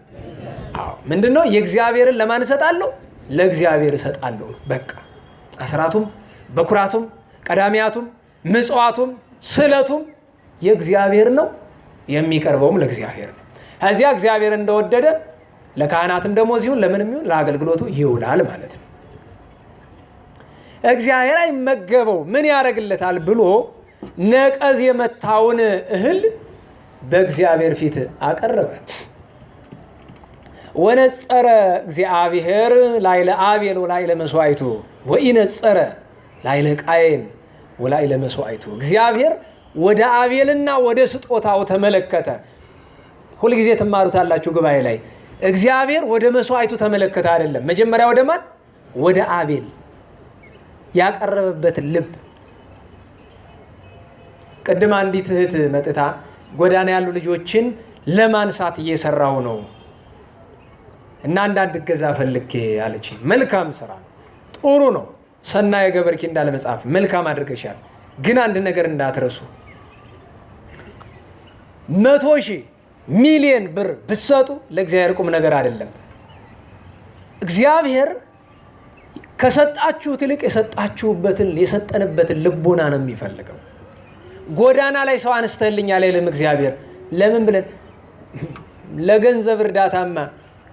ምንድነው? የእግዚአብሔርን ለማን እሰጣለሁ? ለእግዚአብሔር እሰጣለሁ። በቃ አስራቱም በኩራቱም ቀዳሚያቱም ምጽዋቱም ስለቱም የእግዚአብሔር ነው። የሚቀርበውም ለእግዚአብሔር ነው። ከዚያ እግዚአብሔር እንደወደደ ለካህናትም ደሞዝ ይሁን ለምንም ይሁን ለአገልግሎቱ ይውላል ማለት ነው። እግዚአብሔር አይመገበው ምን ያደርግለታል ብሎ ነቀዝ የመታውን እህል በእግዚአብሔር ፊት አቀረበ። ወነጸረ እግዚአብሔር ላይለ አቤል ወላይለ መስዋዕቱ ወኢነጸረ ላይለ ቃየን ወላይለ መስዋዕቱ። እግዚአብሔር ወደ አቤልና ወደ ስጦታው ተመለከተ። ሁልጊዜ ትማሩታላችሁ ጉባኤ ላይ። እግዚአብሔር ወደ መስዋዕቱ ተመለከተ አይደለም። መጀመሪያ ወደ ማን? ወደ አቤል ያቀረበበትን ልብ። ቅድም አንዲት እህት መጥታ ጎዳና ያሉ ልጆችን ለማንሳት እየሰራው ነው እና አንዳንድ እገዛ ፈልጌ አለች። መልካም ስራ ነው፣ ጥሩ ነው። ሰናየ ገበርኪ እንዳለ መጽሐፍ መልካም አድርገሻል። ግን አንድ ነገር እንዳትረሱ፣ 100,000 ሚሊዮን ብር ብትሰጡ ለእግዚአብሔር ቁም ነገር አይደለም። እግዚአብሔር ከሰጣችሁት ይልቅ የሰጠንበትን ልቦና ነው የሚፈልገው። ጎዳና ላይ ሰው አንስተልኛል አይልም እግዚአብሔር። ለምን ብለን ለገንዘብ እርዳታማ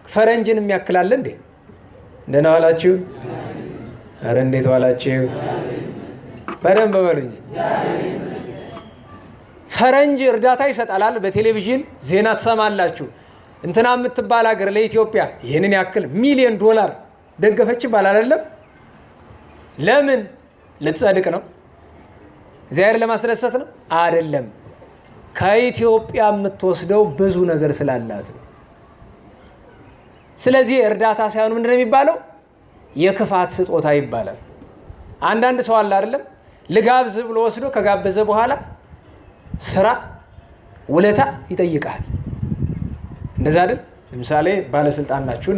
ፈረንጅን የሚያክላል እንዴ? እንደና ዋላችሁ? አረ እንዴት ዋላችሁ? በደንብ በሉኝ። ፈረንጅ እርዳታ ይሰጣል። በቴሌቪዥን ዜና ትሰማላችሁ። እንትና የምትባል ሀገር ለኢትዮጵያ ይህንን ያክል ሚሊዮን ዶላር ደገፈች ይባላል አይደለም? ለምን? ልትጸድቅ ነው? እግዚአብሔር ለማስደሰት ነው? አይደለም። ከኢትዮጵያ የምትወስደው ብዙ ነገር ስላላት ነው። ስለዚህ እርዳታ ሳይሆን ምንድነው የሚባለው? የክፋት ስጦታ ይባላል። አንዳንድ ሰው አለ አይደለም? ልጋብዝ ብሎ ወስዶ ከጋበዘ በኋላ ስራ ውለታ ይጠይቃል። እንደዛ አይደል? ለምሳሌ ባለስልጣን ናችሁ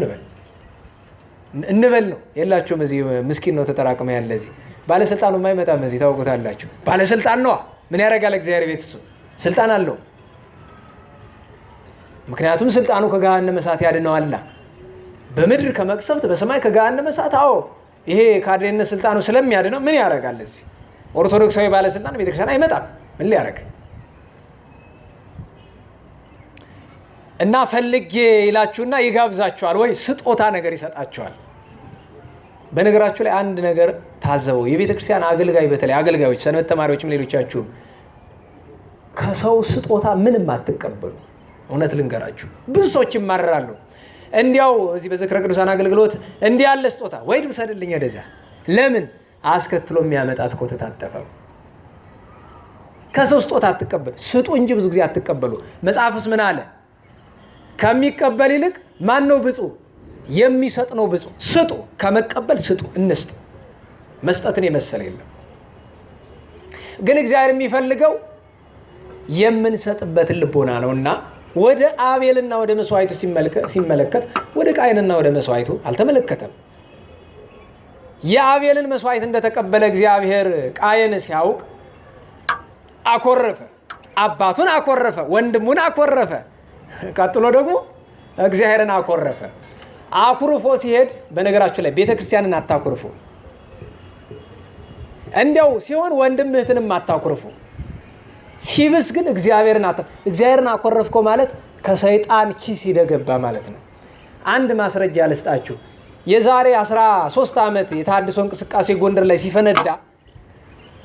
እንበል ነው የላችሁም። እዚህ ምስኪን ነው ተጠራቅመ ያለ እዚህ ባለስልጣኑ የማይመጣም እዚህ ታውቁታላችሁ። ባለስልጣን ነው። ምን ያደርጋል? እግዚአብሔር ቤት እሱ ስልጣን አለው። ምክንያቱም ስልጣኑ ከገሃነመ እሳት ያድነዋልና፣ በምድር ከመቅሰፍት በሰማይ ከገሃነመ እሳት። አዎ ይሄ ካድሬነት ስልጣኑ ስለሚያድነው ምን ያደርጋል? እዚህ ኦርቶዶክሳዊ ባለስልጣን ቤተክርስቲያን አይመጣም። ምን ሊያደርግ እና ፈልጌ ይላችሁና ይጋብዛችኋል ወይ ስጦታ ነገር ይሰጣችኋል። በነገራችሁ ላይ አንድ ነገር ታዘቡ። የቤተክርስቲያን አገልጋይ፣ በተለይ አገልጋዮች፣ ሰንበት ተማሪዎችም ሌሎቻችሁ ከሰው ስጦታ ምንም አትቀበሉ። እውነት ልንገራችሁ፣ ብዙ ሰዎች ይማረራሉ። እንዲያው እዚህ በዝክረ ቅዱሳን አገልግሎት እንዲህ ያለ ስጦታ ወይ ድውሰድልኝ ወደዚያ። ለምን? አስከትሎ የሚያመጣት እኮ ተታጠፈ። ከሰው ስጦታ አትቀበሉ፣ ስጡ እንጂ ብዙ ጊዜ አትቀበሉ። መጽሐፍስ ምን አለ? ከሚቀበል ይልቅ ማን ነው ብፁዕ? የሚሰጥ ነው ብፁዕ። ስጡ፣ ከመቀበል ስጡ፣ እንስጥ። መስጠትን የመሰለ የለም። ግን እግዚአብሔር የሚፈልገው የምንሰጥበትን ልቦና ነውና ወደ አቤልና ወደ መስዋዕቱ ሲመለከት ወደ ቃየንና ወደ መስዋዕቱ አልተመለከተም። የአቤልን መስዋዕት እንደተቀበለ እግዚአብሔር ቃየን ሲያውቅ አኮረፈ፣ አባቱን አኮረፈ፣ ወንድሙን አኮረፈ። ቀጥሎ ደግሞ እግዚአብሔርን አኮረፈ። አኩርፎ ሲሄድ፣ በነገራችሁ ላይ ቤተክርስቲያንን አታኩርፉ። እንዲያው ሲሆን ወንድም እህትንም አታኩርፉ። ሲብስ ግን እግዚአብሔርን አኮረፍኮ ማለት ከሰይጣን ኪስ ይደገባ ማለት ነው። አንድ ማስረጃ ልስጣችሁ። የዛሬ 13 ዓመት የተሐድሶ እንቅስቃሴ ጎንደር ላይ ሲፈነዳ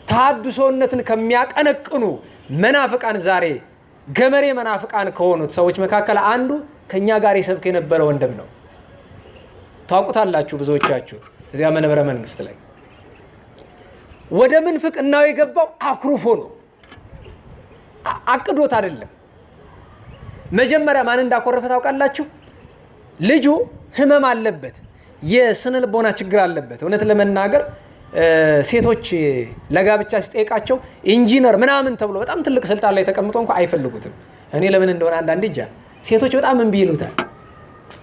ተሐድሶነትን ከሚያቀነቅኑ መናፍቃን ዛሬ ገመሬ መናፍቃን ከሆኑት ሰዎች መካከል አንዱ ከኛ ጋር ይሰብክ የነበረ ወንድም ነው። ታውቁታላችሁ ብዙዎቻችሁ። እዚያ መንበረ መንግስት ላይ ወደ ምንፍቅናው የገባው አኩርፎ ነው፣ አቅዶት አይደለም። መጀመሪያ ማን እንዳኮረፈ ታውቃላችሁ? ልጁ ህመም አለበት፣ የስነ ልቦና ችግር አለበት። እውነት ለመናገር ሴቶች ለጋብቻ ሲጠይቃቸው ኢንጂነር ምናምን ተብሎ በጣም ትልቅ ስልጣን ላይ ተቀምጦ እንኳን አይፈልጉትም። እኔ ለምን እንደሆነ አንዳንድ እንጃ ሴቶች በጣም እምቢ ይሉታል።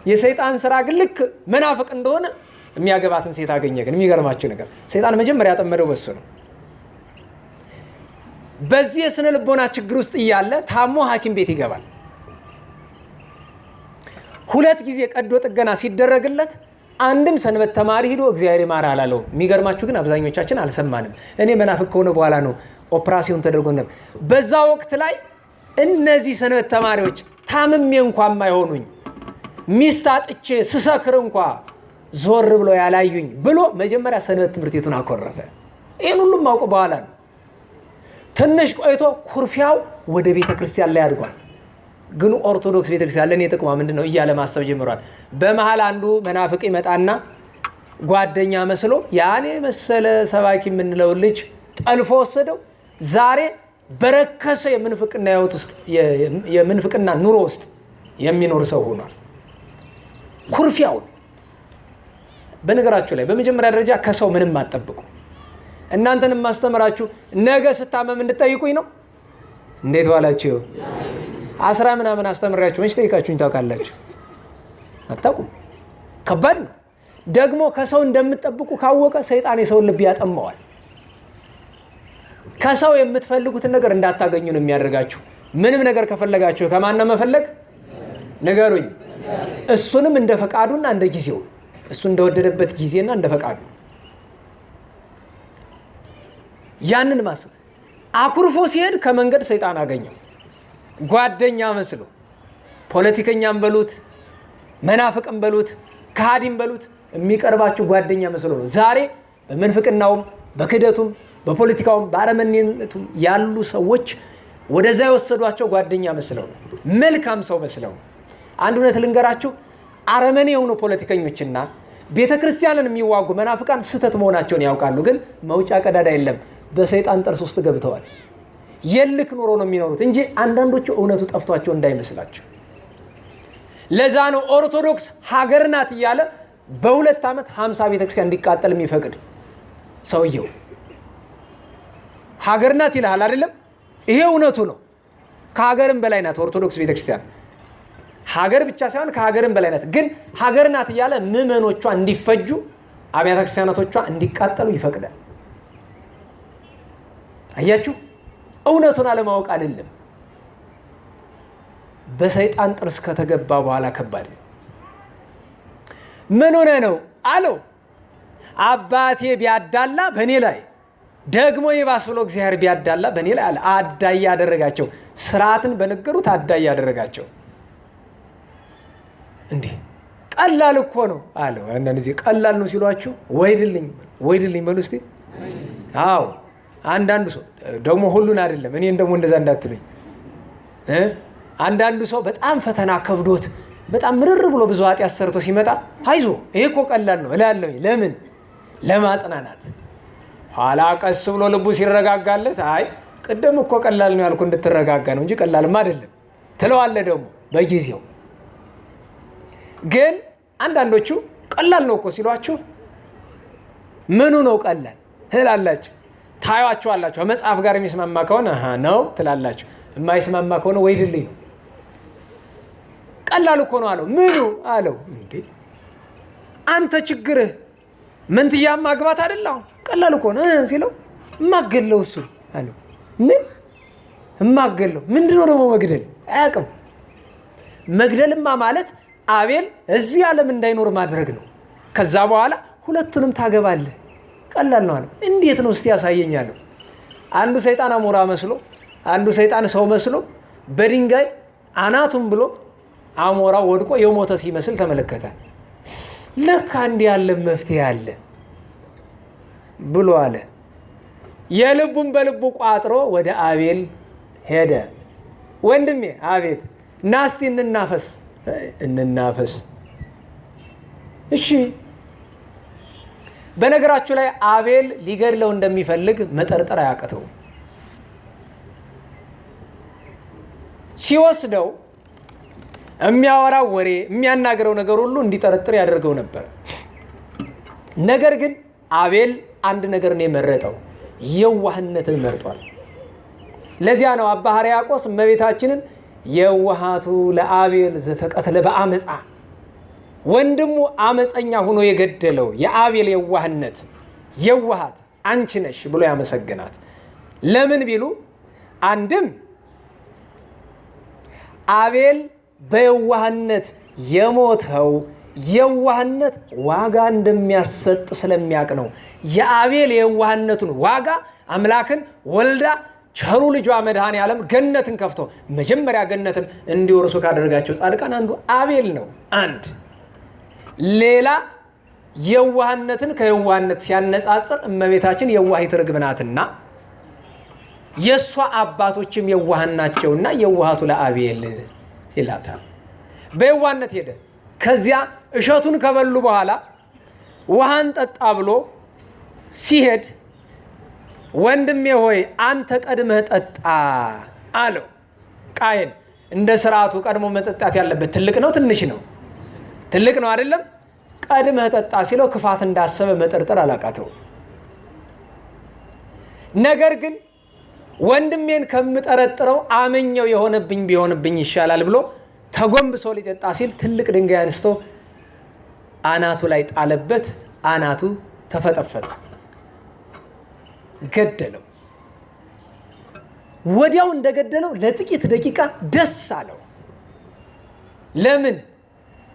የሰይጣን ስራ ግን ልክ መናፍቅ እንደሆነ የሚያገባትን ሴት አገኘ። ግን የሚገርማችሁ ነገር ሰይጣን መጀመሪያ ያጠመደው በሱ ነው። በዚህ የስነ ልቦና ችግር ውስጥ እያለ ታሞ ሐኪም ቤት ይገባል። 2 ጊዜ ቀዶ ጥገና ሲደረግለት አንድም ሰንበት ተማሪ ሄዶ እግዚአብሔር ይማር አላለው። የሚገርማችሁ ግን አብዛኞቻችን አልሰማንም። እኔ መናፍቅ ከሆነ በኋላ ነው ኦፕራሲዮን ተደርጎ ነበር። በዛ ወቅት ላይ እነዚህ ሰንበት ተማሪዎች ታምሜ እንኳን ማይሆኑኝ ሚስት አጥቼ ስሰክር እንኳን ዞር ብሎ ያላዩኝ ብሎ መጀመሪያ ሰንበት ትምህርት ቤቱን አኮረፈ። ይሄን ሁሉም ማውቀ በኋላ ነው። ትንሽ ቆይቶ ኩርፊያው ወደ ቤተክርስቲያን ላይ አድጓል። ግን ኦርቶዶክስ ቤተክርስቲያን ለኔ ጥቅሟ ምንድነው እያለ ማሰብ ጀምሯል። በመሃል አንዱ መናፍቅ ይመጣና ጓደኛ መስሎ ያኔ መሰለ ሰባኪ የምንለው ልጅ ጠልፎ ወሰደው። ዛሬ በረከሰ የምንፍቅና ህይወት ውስጥ የምንፍቅና ኑሮ ውስጥ የሚኖር ሰው ሆኗል። ኩርፊያው በነገራችሁ ላይ በመጀመሪያ ደረጃ ከሰው ምንም አትጠብቁ። እናንተንም ማስተምራችሁ ነገ ስታመም እንድትጠይቁኝ ነው። እንዴት ዋላችሁ? 10 ምናምን አስተምራችሁ መች ጠይቃችሁኝ ታውቃላችሁ? አታውቁም። ከባድ ነው። ደግሞ ከሰው እንደምትጠብቁ ካወቀ ሰይጣን የሰውን ልብ ያጠመዋል። ከሰው የምትፈልጉትን ነገር እንዳታገኙ ነው የሚያደርጋችሁ። ምንም ነገር ከፈለጋችሁ ከማን ነው መፈለግ? ንገሩኝ። እሱንም እንደ ፈቃዱና እንደ ጊዜው፣ እሱ እንደወደደበት ጊዜና እንደ ፈቃዱ ያንን ማሰብ። አኩርፎ ሲሄድ ከመንገድ ሰይጣን አገኘው። ጓደኛ መስሎ ፖለቲከኛም በሉት መናፍቅም በሉት ከሃዲም በሉት የሚቀርባችሁ ጓደኛ መስሎ ነው። ዛሬ በመንፍቅናውም በክደቱም በፖለቲካውም በአረመኔነቱም ያሉ ሰዎች ወደዛ የወሰዷቸው ጓደኛ መስለው ነው፣ መልካም ሰው መስለው። አንድ እውነት ልንገራችሁ፣ አረመኔ የሆኑ ፖለቲከኞችና ቤተክርስቲያንን የሚዋጉ መናፍቃን ስህተት መሆናቸውን ያውቃሉ። ግን መውጫ ቀዳዳ የለም። በሰይጣን ጥርስ ውስጥ ገብተዋል። የልክ ኑሮ ነው የሚኖሩት እንጂ አንዳንዶቹ እውነቱ ጠፍቷቸው እንዳይመስላቸው። ለዛ ነው ኦርቶዶክስ ሀገር ናት እያለ በ2 ዓመት 50 ቤተክርስቲያን እንዲቃጠል የሚፈቅድ ሰውየው። ሀገር ናት ይልሃል አይደለም? ይሄ እውነቱ ነው። ከሀገርም በላይ ናት ኦርቶዶክስ ቤተክርስቲያን። ሀገር ብቻ ሳይሆን ከሀገርም በላይ ናት። ግን ሀገር ናት እያለ ምዕመኖቿ እንዲፈጁ፣ አብያተ ክርስቲያናቶቿ እንዲቃጠሉ ይፈቅዳል። አያችሁ፣ እውነቱን አለማወቅ አይደለም። በሰይጣን ጥርስ ከተገባ በኋላ ከባድ ነው። ምን ሆነ ነው አለው። አባቴ ቢያዳላ በእኔ ላይ ደግሞ ይባስ ብሎ እግዚአብሔር ቢያዳላ በእኔ ላይ አለ። አዳይ ያደረጋቸው፣ ስርዓትን በነገሩት አዳይ ያደረጋቸው። እንዴ ቀላል እኮ ነው አለው። አንዳንድ ጊዜ ቀላል ነው ሲሏችሁ ወይድልኝ በሉ እስቲ። አዎ አንዳንዱ ሰው ደግሞ ሁሉን አይደለም፣ እኔን ደግሞ እንደዛ እንዳትሉኝ። አንዳንዱ ሰው በጣም ፈተና ከብዶት በጣም ምርር ብሎ ብዙ ኃጢአት ሰርቶ ሲመጣ አይዞ ይሄ እኮ ቀላል ነው እላለሁ። ለምን? ለማጽናናት። ኋላ ቀስ ብሎ ልቡ ሲረጋጋለት አይ ቅድም እኮ ቀላል ነው ያልኩ እንድትረጋጋ ነው እንጂ ቀላልማ አይደለም ትለዋለህ ደግሞ በጊዜው። ግን አንዳንዶቹ ቀላል ነው እኮ ሲሏችሁ ምኑ ነው ቀላል ትላላችሁ፣ ታዩአችኋላችሁ። ከመጽሐፍ ጋር የሚስማማ ከሆነ ነው ትላላችሁ፣ የማይስማማ ከሆነ ወይ ድልኝ ነው። ቀላል እኮ ነው አለው። ምኑ አለው እንዴ አንተ ችግርህ መንትያ ማግባት አይደል? ቀላል እኮ ነው ሲለው ማገለው እሱ አለው። ምን ማገለው ምንድነው ደግሞ መግደል? አያውቅም። መግደልማ ማለት አቤል እዚህ ዓለም እንዳይኖር ማድረግ ነው። ከዛ በኋላ ሁለቱንም ታገባለህ። ቀላል ነው አለው። እንዴት ነው እስቲ ያሳየኛለሁ። አንዱ ሰይጣን አሞራ መስሎ፣ አንዱ ሰይጣን ሰው መስሎ በድንጋይ አናቱን ብሎ አሞራው ወድቆ የሞተ ሲመስል ተመለከተ። ለካ እንዲህ ያለ መፍትሄ አለ ብሎ አለ። የልቡን በልቡ ቋጥሮ ወደ አቤል ሄደ። ወንድሜ አቤት ናስቲ እንናፈስ። እሺ በነገራችሁ ላይ አቤል ሊገድለው እንደሚፈልግ መጠርጠር አያቅተው። ሲወስደው የሚያወራው ወሬ የሚያናገረው ነገር ሁሉ እንዲጠረጥር ያደርገው ነበር። ነገር ግን አቤል አንድ ነገር ነው የመረጠው፣ የዋህነትን መርጧል። ለዚያ ነው አባ ሕርያቆስ እመቤታችንን የዋሃቱ ለአቤል ዘተቀትለ በአመፃ ወንድሙ አመፀኛ ሆኖ የገደለው የአቤል የዋሃት አንቺ ነሽ ብሎ ያመሰግናት። ለምን ቢሉ አንድም አቤል በየዋህነት የሞተው የዋህነት ዋጋ እንደሚያሰጥ ስለሚያውቅ ነው። የአቤል የዋህነቱን ዋጋ አምላክን ወልዳ ቸሩ ልጇ መድኃኔዓለም ገነትን ከፍቶ መጀመሪያ ገነትን እንዲወርሱ ካደረጋቸው ጻድቃን አንዱ አቤል ነው። አንድ ሌላ የዋህነትን ከየዋህነት ሲያነጻጽር እመቤታችን የዋሂት ርግብ ናትና የእሷ አባቶችም የዋሃን ናቸውና የዋሃቱ ለአቤል ይላታል። በየዋህነት ሄደ። ከዚያ እሸቱን ከበሉ በኋላ ውሃን ጠጣ ብሎ ሲሄድ ወንድሜ ሆይ አንተ ቀድመህ ጠጣ አለው። ቃየን እንደ ስርዓቱ ቀድሞ መጠጣት ያለበት ትልቅ ነው ትንሽ ነው? ትልቅ ነው አይደለም? ቀድመህ ጠጣ ሲለው ክፋት እንዳሰበ መጠርጠር አላቃተው። ነገር ግን ወንድሜን ከምጠረጥረው አመኘው የሆነብኝ ቢሆንብኝ ይሻላል ብሎ ተጎንብሶ ሊጠጣ ሲል ትልቅ ድንጋይ አንስቶ አናቱ ላይ ጣለበት። አናቱ ተፈጠፈጠ፣ ገደለው። ወዲያው እንደገደለው ለጥቂት ደቂቃ ደስ አለው። ለምን?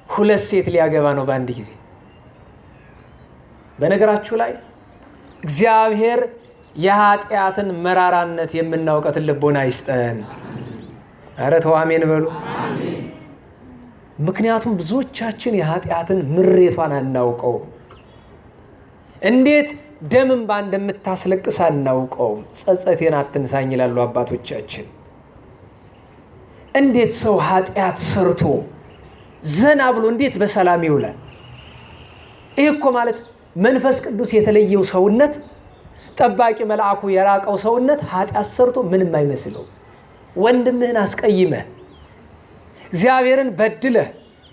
ሁለት ሴት ሊያገባ ነው በአንድ ጊዜ። በነገራችሁ ላይ እግዚአብሔር የኃጢአትን መራራነት የምናውቀትን ልቦና ይስጠን። ኧረ ተው አሜን በሉ። ምክንያቱም ብዙዎቻችን የኃጢአትን ምሬቷን አናውቀው። እንዴት ደም እንባ እንደምታስለቅስ አናውቀውም። ጸጸቴን አትንሳኝ ይላሉ አባቶቻችን። እንዴት ሰው ኃጢአት ሰርቶ ዘና ብሎ እንዴት በሰላም ይውላል? ይህ እኮ ማለት መንፈስ ቅዱስ የተለየው ሰውነት፣ ጠባቂ መልአኩ የራቀው ሰውነት ኃጢአት ሰርቶ ምንም አይመስለው። ወንድምህን አስቀይመህ እግዚአብሔርን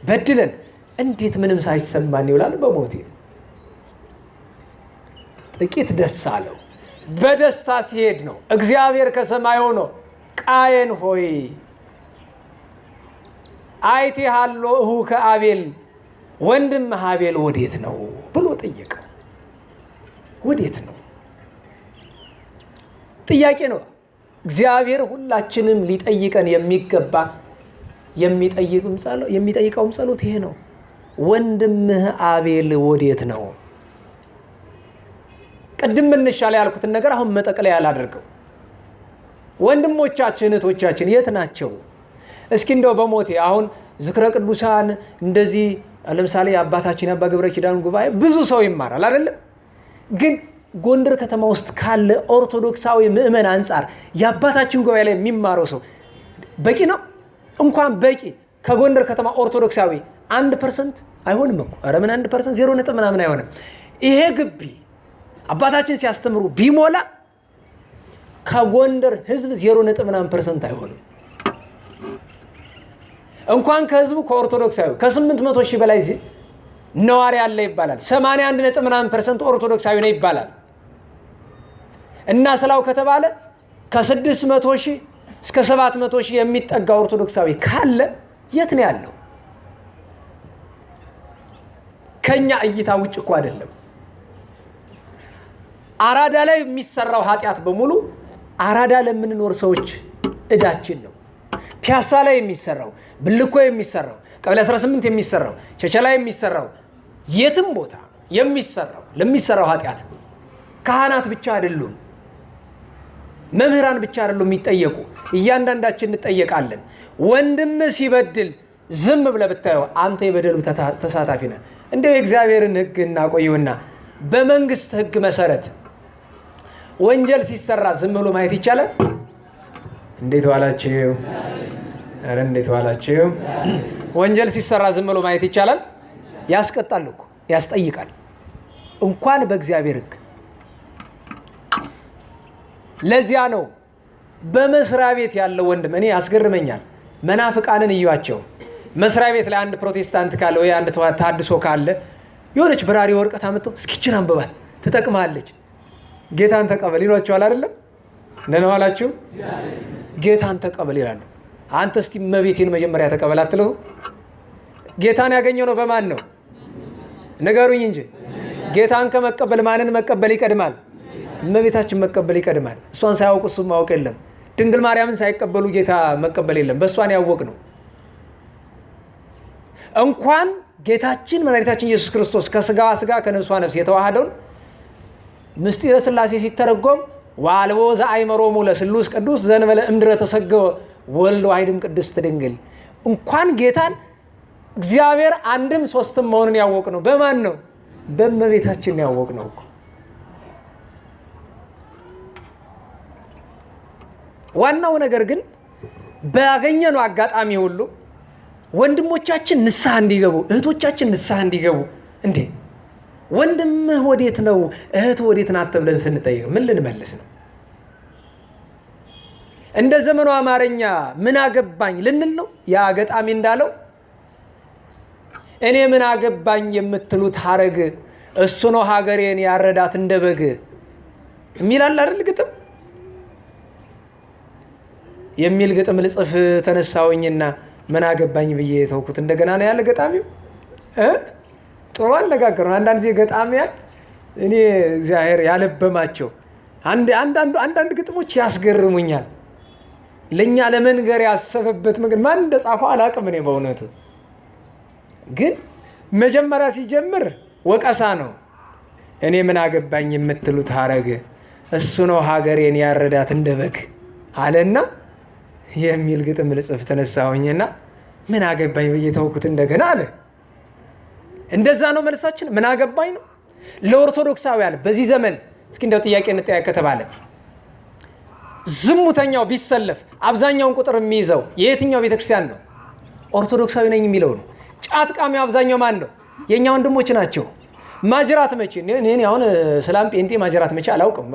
በድለን እንዴት ምንም ሳይሰማን ይውላል? በሞቴ ጥቂት ደስ አለው። በደስታ ሲሄድ ነው እግዚአብሔር ከሰማይ ሆኖ ቃየን ሆይ አይቴሃሎ እሁከ አቤል ወንድምህ አቤል ወዴት ነው ብሎ ጠየቀ። ወዴት ነው? ጥያቄ ነው። እግዚአብሔር ሁላችንም ሊጠይቀን የሚገባ የሚጠይቀውም ጸሎት ይሄ ነው። ወንድምህ አቤል ወዴት ነው? ቅድም እንሻለ ያልኩትን ነገር አሁን መጠቅለያ ያላደርገው። ወንድሞቻችን እህቶቻችን የት ናቸው? እስኪ እንደው በሞቴ አሁን ዝክረ ቅዱሳን እንደዚህ ለምሳሌ አባታችን አባ ገብረ ኪዳን ጉባኤ ብዙ ሰው ይማራል አይደለም? ግን ጎንደር ከተማ ውስጥ ካለ ኦርቶዶክሳዊ ምእመን አንጻር የአባታችን ጉባኤ ላይ የሚማረው ሰው በቂ ነው? እንኳን በቂ ከጎንደር ከተማ ኦርቶዶክሳዊ 1% አይሆንም እኮ። ኧረ ምን 1% 0 ነጥብ ምናምን አይሆንም። ይሄ ግቢ አባታችን ሲያስተምሩ ቢሞላ ከጎንደር ህዝብ 0.9% አይሆንም። እንኳን ከህዝቡ ከኦርቶዶክሳዊ ከ800 ሺህ በላይ ነዋሪ አለ ይባላል። 81.9% ኦርቶዶክሳዊ ነው ይባላል። እና ስላው ከተባለ ከ600 ሺህ እስከ 700 ሺህ የሚጠጋ ኦርቶዶክሳዊ ካለ የት ነው ያለው? ከኛ እይታ ውጭ እኮ አይደለም። አራዳ ላይ የሚሰራው ኃጢአት በሙሉ አራዳ ለምንኖር ሰዎች እዳችን ነው። ፒያሳ ላይ የሚሰራው፣ ብልኮ የሚሰራው፣ ቀበሌ 18 የሚሰራው፣ ቸቸላ የሚሰራው፣ የትም ቦታ የሚሰራው ለሚሰራው ኃጢአት ካህናት ብቻ አይደሉም፣ መምህራን ብቻ አይደሉም የሚጠየቁ፣ እያንዳንዳችን እንጠየቃለን። ወንድም ሲበድል ዝም ብለህ ብታየው አንተ የበደሉ ተሳታፊ ነህ። እንደው የእግዚአብሔርን ሕግ እናቆየውና በመንግስት ሕግ መሰረት ወንጀል ሲሰራ ዝም ብሎ ማየት ይቻላል? እንዴት ዋላችሁ? ኧረ እንዴት ዋላችሁ? ወንጀል ሲሰራ ዝም ብሎ ማየት ይቻላል? ያስቀጣል እኮ ያስጠይቃል። እንኳን በእግዚአብሔር ሕግ። ለዚያ ነው በመስሪያ ቤት ያለው ወንድም እኔ ያስገርመኛል። መናፍቃንን እዩዋቸው። መስሪያ ቤት ላይ አንድ ፕሮቴስታንት ካለ ወይ አንድ ታድሶ ካለ የሆነች በራሪ ወረቀት አመጣው እስኪችን አንብባት ትጠቅማለች፣ ጌታን ተቀበል ይሏቸዋል አይደለም? እንደነ ዋላችሁ ጌታን ተቀበል ይላሉ። አንተ እስቲ እመቤቴን መጀመሪያ ተቀበል አትለው? ጌታን ያገኘው ነው በማን ነው ንገሩኝ እንጂ። ጌታን ከመቀበል ማንን መቀበል ይቀድማል? እመቤታችን መቀበል ይቀድማል። እሷን ሳያውቁ እሱን ማወቅ የለም። ድንግል ማርያምን ሳይቀበሉ ጌታ መቀበል የለም። በእሷን ያወቅ ነው። እንኳን ጌታችን መድኃኒታችን ኢየሱስ ክርስቶስ ከስጋዋ ስጋ ከነፍሷ ነፍስ የተዋሃደውን ምስጢረ ሥላሴ ሲተረጎም ወአልቦ ዘአእመሮሙ ለስሉስ ቅዱስ ዘእንበለ እምድረ ተሰገወ ወልድ ዋሕድም ቅድስት ድንግል። እንኳን ጌታን እግዚአብሔር አንድም ሶስትም መሆኑን ያወቅ ነው በማን ነው? በእመቤታችን ያወቅ ነው እኮ። ዋናው ነገር ግን ባገኘነው አጋጣሚ ሁሉ ወንድሞቻችን ንስሐ እንዲገቡ፣ እህቶቻችን ንስሐ እንዲገቡ። እንዴ ወንድምህ ወዴት ነው እህት ወዴት ናት ተብለን ስንጠይቅ ምን ልንመልስ ነው? እንደ ዘመኑ አማርኛ ምን አገባኝ ልንል ነው? ያ ገጣሚ እንዳለው እኔ ምን አገባኝ የምትሉት ሐረግ እሱ ነው ሀገሬን ያረዳት እንደ በግ የሚላል አይደል ግጥም የሚል ግጥም ልጽፍ ተነሳውኝና ምን አገባኝ ብዬ ተውኩት። እንደገና ነው ያለ ገጣሚው። ጥሩ አነጋገር ነው። አንዳንድ ጊዜ ገጣሚያን እኔ እግዚአብሔር ያለበማቸው አንዳንድ ግጥሞች ያስገርሙኛል። ለኛ ለመንገር ያሰበበት መንገድ ማን እንደጻፈው አላውቅም። እኔ በእውነቱ ግን መጀመሪያ ሲጀምር ወቀሳ ነው። እኔ ምን አገባኝ የምትሉት ሐረግ እሱ ነው ሀገሬን ያረዳት እንደ በግ አለና የሚል ግጥም ልጽፍ ተነሳሁኝና ምን አገባኝ ብዬ ተውኩት። እንደገና አለ። እንደዛ ነው መልሳችን። ምን አገባኝ ነው። ለኦርቶዶክሳውያን በዚህ ዘመን እስኪ እንደው ጥያቄ እንጠያቅ ከተባለ ዝሙተኛው ቢሰለፍ አብዛኛውን ቁጥር የሚይዘው የየትኛው ቤተክርስቲያን ነው? ኦርቶዶክሳዊ ነኝ የሚለው ነው። ጫት ቃሚ አብዛኛው ማን ነው? የኛ ወንድሞች ናቸው። ማጅራት መቼ እኔ አሁን ሰላም ጴንጤ ማጅራት መቼ አላውቅም።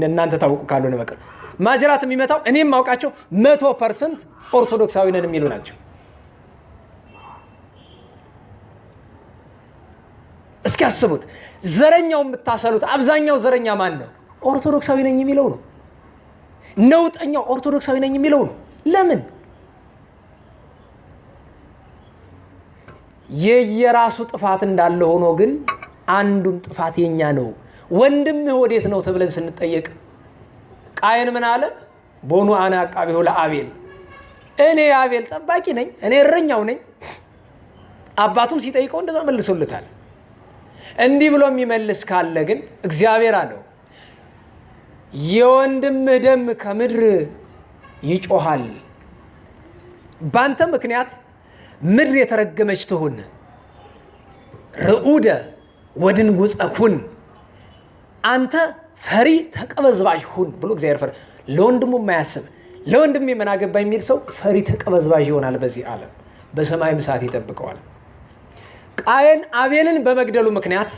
እናንተ ታውቁ ካልሆነ በቀር ማጅራት የሚመታው እኔም ማውቃቸው 100% ኦርቶዶክሳዊ ነን የሚሉ ናቸው። እስኪ አስቡት። ዘረኛው የምታሰሉት አብዛኛው ዘረኛ ማን ነው? ኦርቶዶክሳዊ ነኝ የሚለው ነው። ነውጠኛው ኦርቶዶክሳዊ ነኝ የሚለው ነው። ለምን? የየራሱ ጥፋት እንዳለ ሆኖ ግን አንዱም ጥፋት የኛ ነው። ወንድምህ ወዴት ነው ተብለን ስንጠየቅ ቃየን ምን አለ? ቦኑ አነ አቃቤሁ ለአቤል፣ እኔ የአቤል ጠባቂ ነኝ፣ እኔ እረኛው ነኝ። አባቱም ሲጠይቀው እንደዛ መልሶለታል። እንዲህ ብሎ የሚመልስ ካለ ግን እግዚአብሔር አለው የወንድምህ ደም ከምድር ይጮሃል፣ ባንተ ምክንያት ምድር የተረገመች ትሁን፣ ርዑደ ወድንጉፀ ሁን፣ አንተ ፈሪ ተቀበዝባዥ ሁን ብሎ እግዚአብሔር ፈር ለወንድሙ የማያስብ ለወንድም ምን አገባኝ የሚል ሰው ፈሪ ተቀበዝባዥ ይሆናል። በዚህ ዓለም በሰማይ እሳት ይጠብቀዋል። ቃየን አቤልን በመግደሉ ምክንያት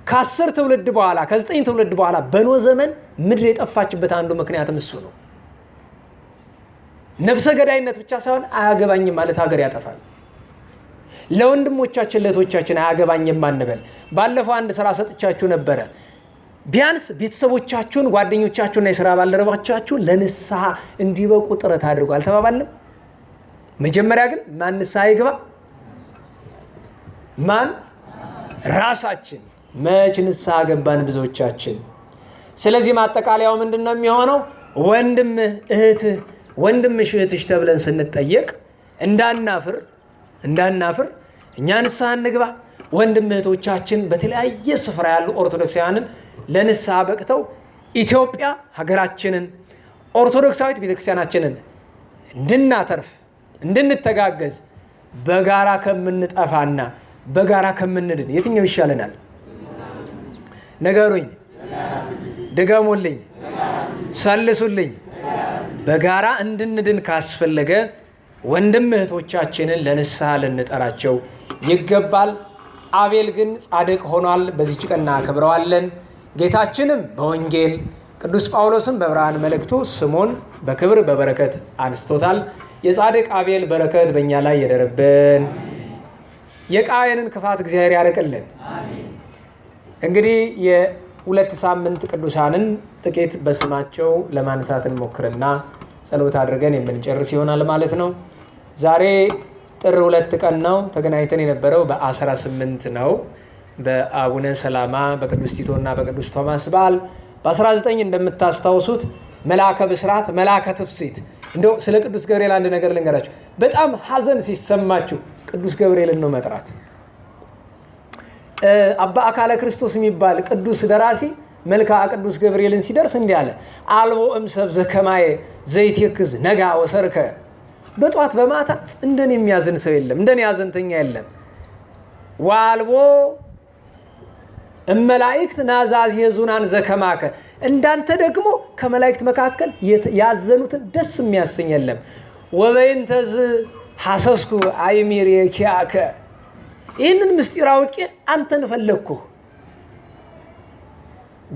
ከ10 ትውልድ በኋላ ከ9 ትውልድ በኋላ በኖህ ዘመን ምድር የጠፋችበት አንዱ ምክንያትም እሱ ነው። ነፍሰ ገዳይነት ብቻ ሳይሆን አያገባኝም ማለት ሀገር ያጠፋል። ለወንድሞቻችን ለእህቶቻችን አያገባኝም አንበል። ባለፈው አንድ ስራ ሰጥቻችሁ ነበረ። ቢያንስ ቤተሰቦቻችሁን፣ ጓደኞቻችሁና የሥራ ባልደረባቻችሁን ለንስሐ እንዲበቁ ጥረት አድርጉ አልተባባልንም? መጀመሪያ ግን ማን ንስሐ ይግባ? ማን? ራሳችን። መች ንስሐ ገባን ብዙዎቻችን? ስለዚህ ማጠቃለያው ምንድን ነው የሚሆነው? ወንድምህ እህትህ፣ ወንድምሽ እህትሽ ተብለን ስንጠየቅ እንዳናፍር እኛ ንስሐ እንግባ። ወንድም እህቶቻችን በተለያየ ስፍራ ያሉ ኦርቶዶክሳውያንን ለንስሐ በቅተው ኢትዮጵያ ሀገራችንን ኦርቶዶክሳዊት ቤተክርስቲያናችንን እንድናተርፍ እንድንተጋገዝ በጋራ ከምንጠፋና በጋራ ከምንድን የትኛው ይሻለናል? ነገሩኝ፣ ድገሙልኝ፣ ሰልሱልኝ። በጋራ እንድንድን ካስፈለገ ወንድም እህቶቻችንን ለንስሐ ልንጠራቸው ይገባል። አቤል ግን ጻድቅ ሆኗል። በዚህች ቀን እናከብረዋለን። ጌታችንም በወንጌል ቅዱስ ጳውሎስም በብርሃን መልእክቱ ስሙን በክብር በበረከት አንስቶታል። የጻድቅ አቤል በረከት በእኛ ላይ የደረብን፣ የቃየንን ክፋት እግዚአብሔር ያርቅልን። እንግዲህ የ2 ሳምንት ቅዱሳንን ጥቂት በስማቸው ለማንሳት እንሞክርና ጸሎት አድርገን የምንጨርስ ይሆናል ማለት ነው። ዛሬ ጥር 2 ቀን ነው። ተገናኝተን የነበረው በ18 ነው። በአቡነ ሰላማ በቅዱስ ቲቶ እና በቅዱስ ቶማስ በዓል በ19 እንደምታስታውሱት መልአከ ብስራት መልአከ ትፍሲት። እንደው ስለ ቅዱስ ገብርኤል አንድ ነገር ልንገራችሁ። በጣም ሐዘን ሲሰማችሁ ቅዱስ ገብርኤልን ነው መጥራት። አባ አካለ ክርስቶስ የሚባል ቅዱስ ደራሲ መልክዓ ቅዱስ ገብርኤልን ሲደርስ እንዲህ አለ። አልቦ እምሰብ ዘከማየ ዘይትክዝ ነጋ ወሰርከ። በጧት በማታ እንደኔ የሚያዝን ሰው የለም፣ እንደኔ ያዘንተኛ የለም። ዋልቦ እመላእክት ናዛዝ የዙናን ዘከማከ። እንዳንተ ደግሞ ከመላእክት መካከል ያዘኑትን ደስ የሚያሰኝ የለም። ወበይንተዝ ሐሰስኩ አይሚር የኪያከ። ይህንን ምስጢር አውቄ አንተን ፈለግኩ።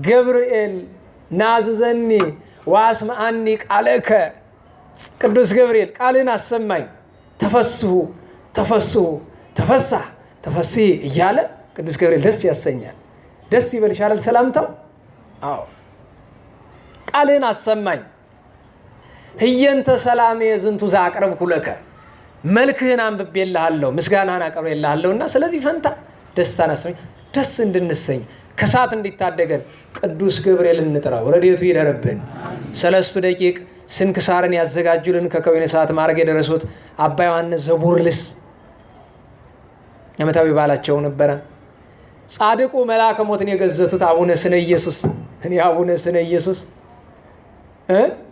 ገብርኤል ናዝዘኒ ዋስማአኒ ቃለከ። ቅዱስ ገብርኤል ቃልን አሰማኝ። ተፈስሁ ተፈስሁ ተፈሳህ ተፈስሒ እያለ ቅዱስ ገብርኤል ደስ ያሰኛል። ደስ ይበልሻል ሰላምታው። አዎ ቃልን አሰማኝ። ህየንተ ሰላሜ ዝንቱ ዘአቅረብኩ ለከ። መልክህን አንብቤልሃለሁ፣ ምስጋናን አቅርቤልሃለሁና ስለዚህ ፈንታ ደስታን አሰማኝ። ደስ እንድንሰኝ ከሳት እንዲታደገን ቅዱስ ገብርኤል እንጥራው። ረድኤቱ ይደርብን። 3 ደቂቅ ስንክሳርን ያዘጋጁልን ከከወይነ ሰዓት ማዕረግ የደረሱት አባ ዮሐንስ ዘቡርልስ ዓመታዊ በዓላቸው ነበረ። ጻድቁ መልአከ ሞትን የገዘቱት አቡነ ስነ ኢየሱስ። እኔ አቡነ ስነ ኢየሱስ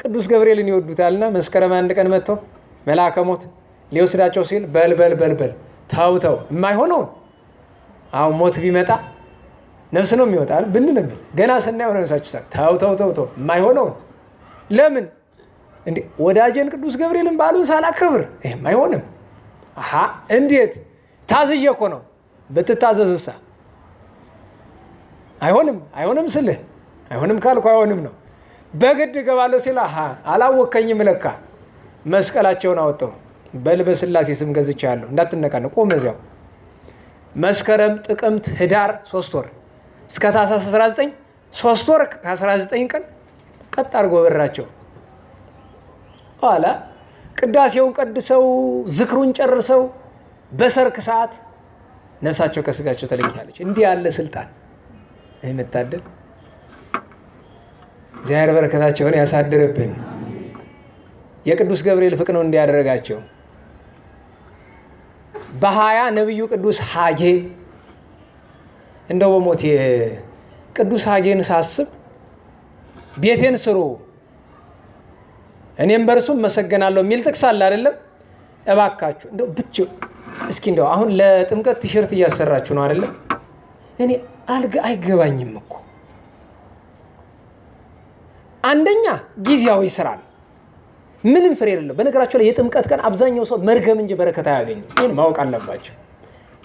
ቅዱስ ገብርኤልን ይወዱታልና መስከረም 1 ቀን መጥተው መልአከ ሞት ሊወስዳቸው ሲል በልበል ተው የማይሆነውን አሁን ሞት ቢመጣ ነፍስ ነው የሚወጣል ብንልም ገና ስናየው ነፍሳችሁ ተው የማይሆነውን ለምን እንዴ ወዳጄን ቅዱስ ገብርኤልን በዓሉን ሳላከብር ይሄም አይሆንም። እንዴት ታዝዤ እኮ ነው። ብትታዘዝሳ አይሆንም ስልህ አይሆንም ካልኩ አይሆንም ነው። በግድ እገባለሁ ሲል አላወከኝም ለካ። መስቀላቸውን አወጣው። በልበስላሴ ስም ገዝቻለሁ እንዳትነቃነቅ ቆም። እዚያው መስከረም ጥቅምት ህዳር 3 ወር እስከ ታኅሳስ 19 3 ወር ከ19 ቀን ቀጥ አድርጎ በራቸው። ኋላ ቅዳሴውን ቀድሰው ዝክሩን ጨርሰው በሰርክ ሰዓት ነፍሳቸው ከስጋቸው ተለይታለች። እንዲህ ያለ ስልጣን የምታደል እግዚአብሔር በረከታቸውን ያሳድርብን። የቅዱስ ገብርኤል ፍቅር ነው እንዲያደረጋቸው። በ20 ነብዩ ቅዱስ ሐጌ እንደው በሞቴ ቅዱስ ሐጌን ሳስብ ቤቴን ስሩ እኔም በርሱም መሰገናለሁ የሚል ጥቅስ አለ አይደለም? እባካችሁ እንደው ብቻው እስኪ እንደው አሁን ለጥምቀት ቲሸርት እያሰራችሁ ነው አይደለም? እኔ አይገባኝም እኮ። አንደኛ ጊዜያዊ ስራ ነው፣ ምንም ፍሬ የሌለው። በነገራችሁ ላይ የጥምቀት ቀን አብዛኛው ሰው መርገም እንጂ በረከት አያገኝም። ይህን ማወቅ አለባቸው።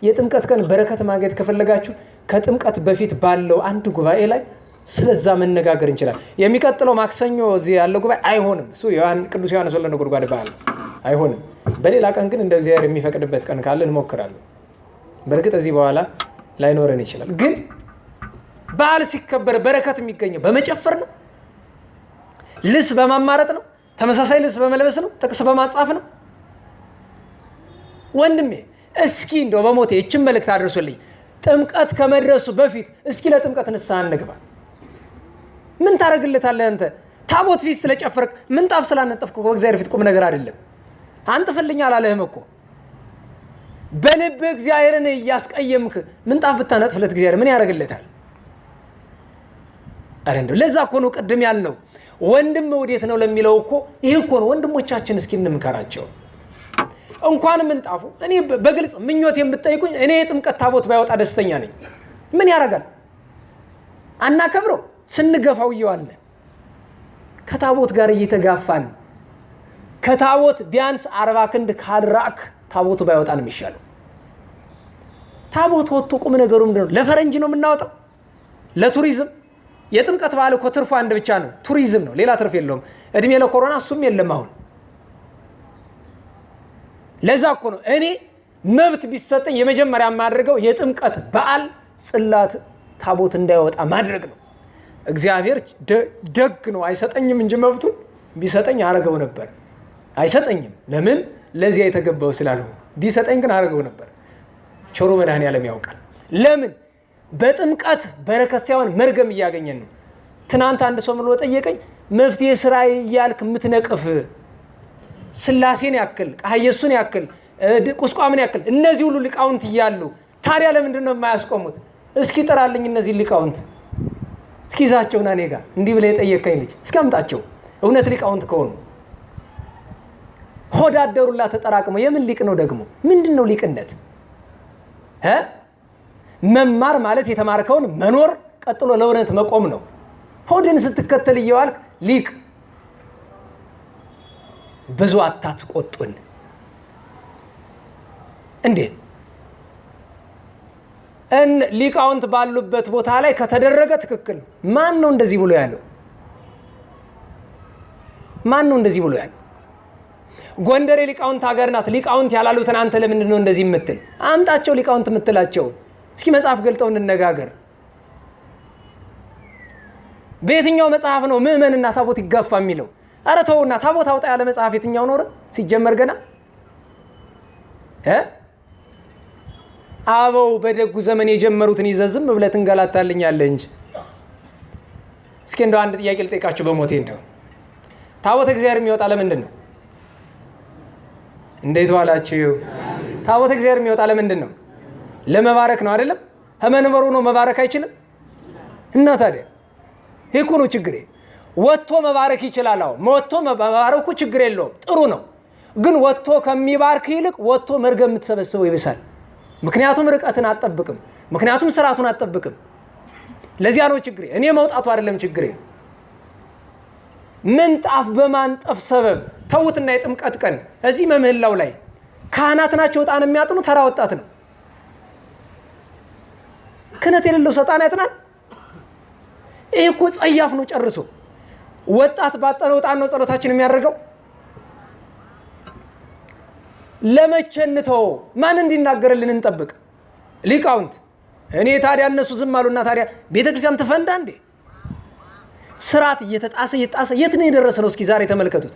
የጥምቀት ቀን በረከት ማግኘት ከፈለጋችሁ ከጥምቀት በፊት ባለው አንድ ጉባኤ ላይ ስለዛ መነጋገር እንችላለን። የሚቀጥለው ማክሰኞ እዚህ ያለው ጉባኤ አይሆንም። እሱ ቅዱስ ዮሐንስ ወልደ ነጎድጓድ በዓል አይሆንም። በሌላ ቀን ግን እንደ እግዚአብሔር የሚፈቅድበት ቀን ካለ እንሞክራለን። በእርግጥ እዚህ በኋላ ላይኖረን ይችላል። ግን በዓል ሲከበር በረከት የሚገኘው በመጨፈር ነው? ልብስ በማማረጥ ነው? ተመሳሳይ ልብስ በመልበስ ነው? ጥቅስ በማጻፍ ነው? ወንድሜ እስኪ እንደው በሞቴ ይህችን መልእክት አድርሶልኝ ጥምቀት ከመድረሱ በፊት እስኪ ለጥምቀት ንስሐ እንግባ። ምን ታደርግለታለህ አንተ? ታቦት ፊት ስለጨፈርክ ምንጣፍ ስላነጠፍክ እኮ በእግዚአብሔር ፊት ቁም ነገር አይደለም። አንጥፍልኝ አላለህም እኮ። በልብህ እግዚአብሔርን እያስቀየምክ ምንጣፍ ብታነጥፍለት እግዚአብሔር ምን ያደርግለታል? አረ እንደው ለዛ እኮ ነው ቅድም ያልነው ወንድም ወዴት ነው ለሚለው እኮ ይሄ እኮ ነው። ወንድሞቻችን እስኪ እንምከራቸው። እንኳን ምንጣፉ እኔ በግልጽ ምኞት የምትጠይቁኝ እኔ የጥምቀት ታቦት ባይወጣ ደስተኛ ነኝ። ምን ያደርጋል? አናከብረው ስንገፋው እየዋለ ከታቦት ጋር እየተጋፋን ከታቦት ቢያንስ 40 ክንድ ካልራክ ታቦቱ ባይወጣን የሚሻለው። ታቦት ወጥቶ ቁም ነገሩ ምንድን ነው? ለፈረንጅ ነው የምናወጣው? ለቱሪዝም? የጥምቀት በዓል እኮ ትርፉ አንድ ብቻ ነው፣ ቱሪዝም ነው። ሌላ ትርፍ የለውም። እድሜ ለኮሮና እሱም የለም አሁን። ለዛ እኮ ነው እኔ መብት ቢሰጠኝ የመጀመሪያ የማደርገው የጥምቀት በዓል ጽላት ታቦት እንዳይወጣ ማድረግ ነው። እግዚአብሔር ደግ ነው፣ አይሰጠኝም እንጂ መብቱን ቢሰጠኝ አረገው ነበር። አይሰጠኝም። ለምን? ለዚያ የተገባው ስላልሆነ። ቢሰጠኝ ግን አረገው ነበር። ቸሩ መድኃኔዓለም ያውቃል። ለምን? በጥምቀት በረከት ሳይሆን መርገም እያገኘን ነው። ትናንት አንድ ሰው ምሎ ጠየቀኝ፣ መፍትሄ ስራ እያልክ የምትነቅፍ ስላሴን ያክል ቃየሱን ያክል ቁስቋምን ያክል እነዚህ ሁሉ ሊቃውንት እያሉ ታዲያ ለምንድን ነው የማያስቆሙት? እስኪ ጥራልኝ እነዚህ ሊቃውንት እስኪ ይዛቸውና እኔ ጋር እንዲህ ብለህ የጠየቀኝ ልጅ እስኪ አምጣቸው። እውነት ሊቃውንት ከሆኑ ሆዳደሩላ ተጠራቅመው የምን ሊቅ ነው ደግሞ? ምንድን ነው ሊቅነት? መማር ማለት የተማርከውን መኖር ቀጥሎ ለእውነት መቆም ነው። ሆድን ስትከተል እየዋልክ ሊቅ ብዙ አታስቆጡን እንዴ! ሊቃውንት ባሉበት ቦታ ላይ ከተደረገ ትክክል። ማን ነው እንደዚህ ብሎ ያለው? ማን ነው እንደዚህ ብሎ ያለው? ጎንደር ሊቃውንት ሀገር ናት። ሊቃውንት ያላሉትን አንተ ለምንድን ነው እንደዚህ የምትል? አምጣቸው ሊቃውንት የምትላቸው። እስኪ መጽሐፍ ገልጠው እንነጋገር። በየትኛው መጽሐፍ ነው ምእመንና ታቦት ይጋፋ የሚለው? ኧረ ተውና፣ ታቦት አውጣ ያለ መጽሐፍ የትኛው ኖረ? ሲጀመር ገና አበው በደጉ ዘመን የጀመሩትን ይዘህ ዝም ብለህ ትንገላታልኛለህ እንጂ። እስኪ እንደው አንድ ጥያቄ ልጠይቃችሁ በሞቴ። እንደው ታቦት እግዚአብሔር የሚወጣ ለምንድን ነው? እንዴት ዋላችሁ? ታቦት እግዚአብሔር የሚወጣ ለምንድን ነው? ለመባረክ ነው አይደለም? ከመንበሩ ነው መባረክ አይችልም? እና ታዲያ ይሄ እኮ ነው ችግሬ። ወጥቶ መባረክ ይችላል። አዎ ወጥቶ መባረኩ ችግር የለውም፣ ጥሩ ነው። ግን ወጥቶ ከሚባርክ ይልቅ ወጥቶ መርገም የምትሰበስበው ይብሳል። ምክንያቱም ርቀትን አትጠብቅም፣ ምክንያቱም ስርዓቱን አትጠብቅም። ለዚያ ነው ችግሬ። እኔ መውጣቱ አይደለም ችግሬ። ምንጣፍ በማንጠፍ ሰበብ ተውትና የጥምቀት ቀን እዚህ መምህላው ላይ ካህናት ናቸው ዕጣን የሚያጥኑ፣ ተራ ወጣት ነው። ክህነት የሌለው ዕጣን ያጥናል? ይሄ እኮ ጸያፍ ነው ጨርሶ። ወጣት ባጠነው ዕጣን ነው ጸሎታችን የሚያደርገው። ለመቸንተው ማን እንዲናገርልን እንጠብቅ? ሊቃውንት። እኔ ታዲያ እነሱ ዝም አሉና ታዲያ ቤተክርስቲያን ትፈንዳ እንዴ? ስርዓት እየተጣሰ የት ነው የደረሰው? እስኪ ዛሬ ተመልከቱት።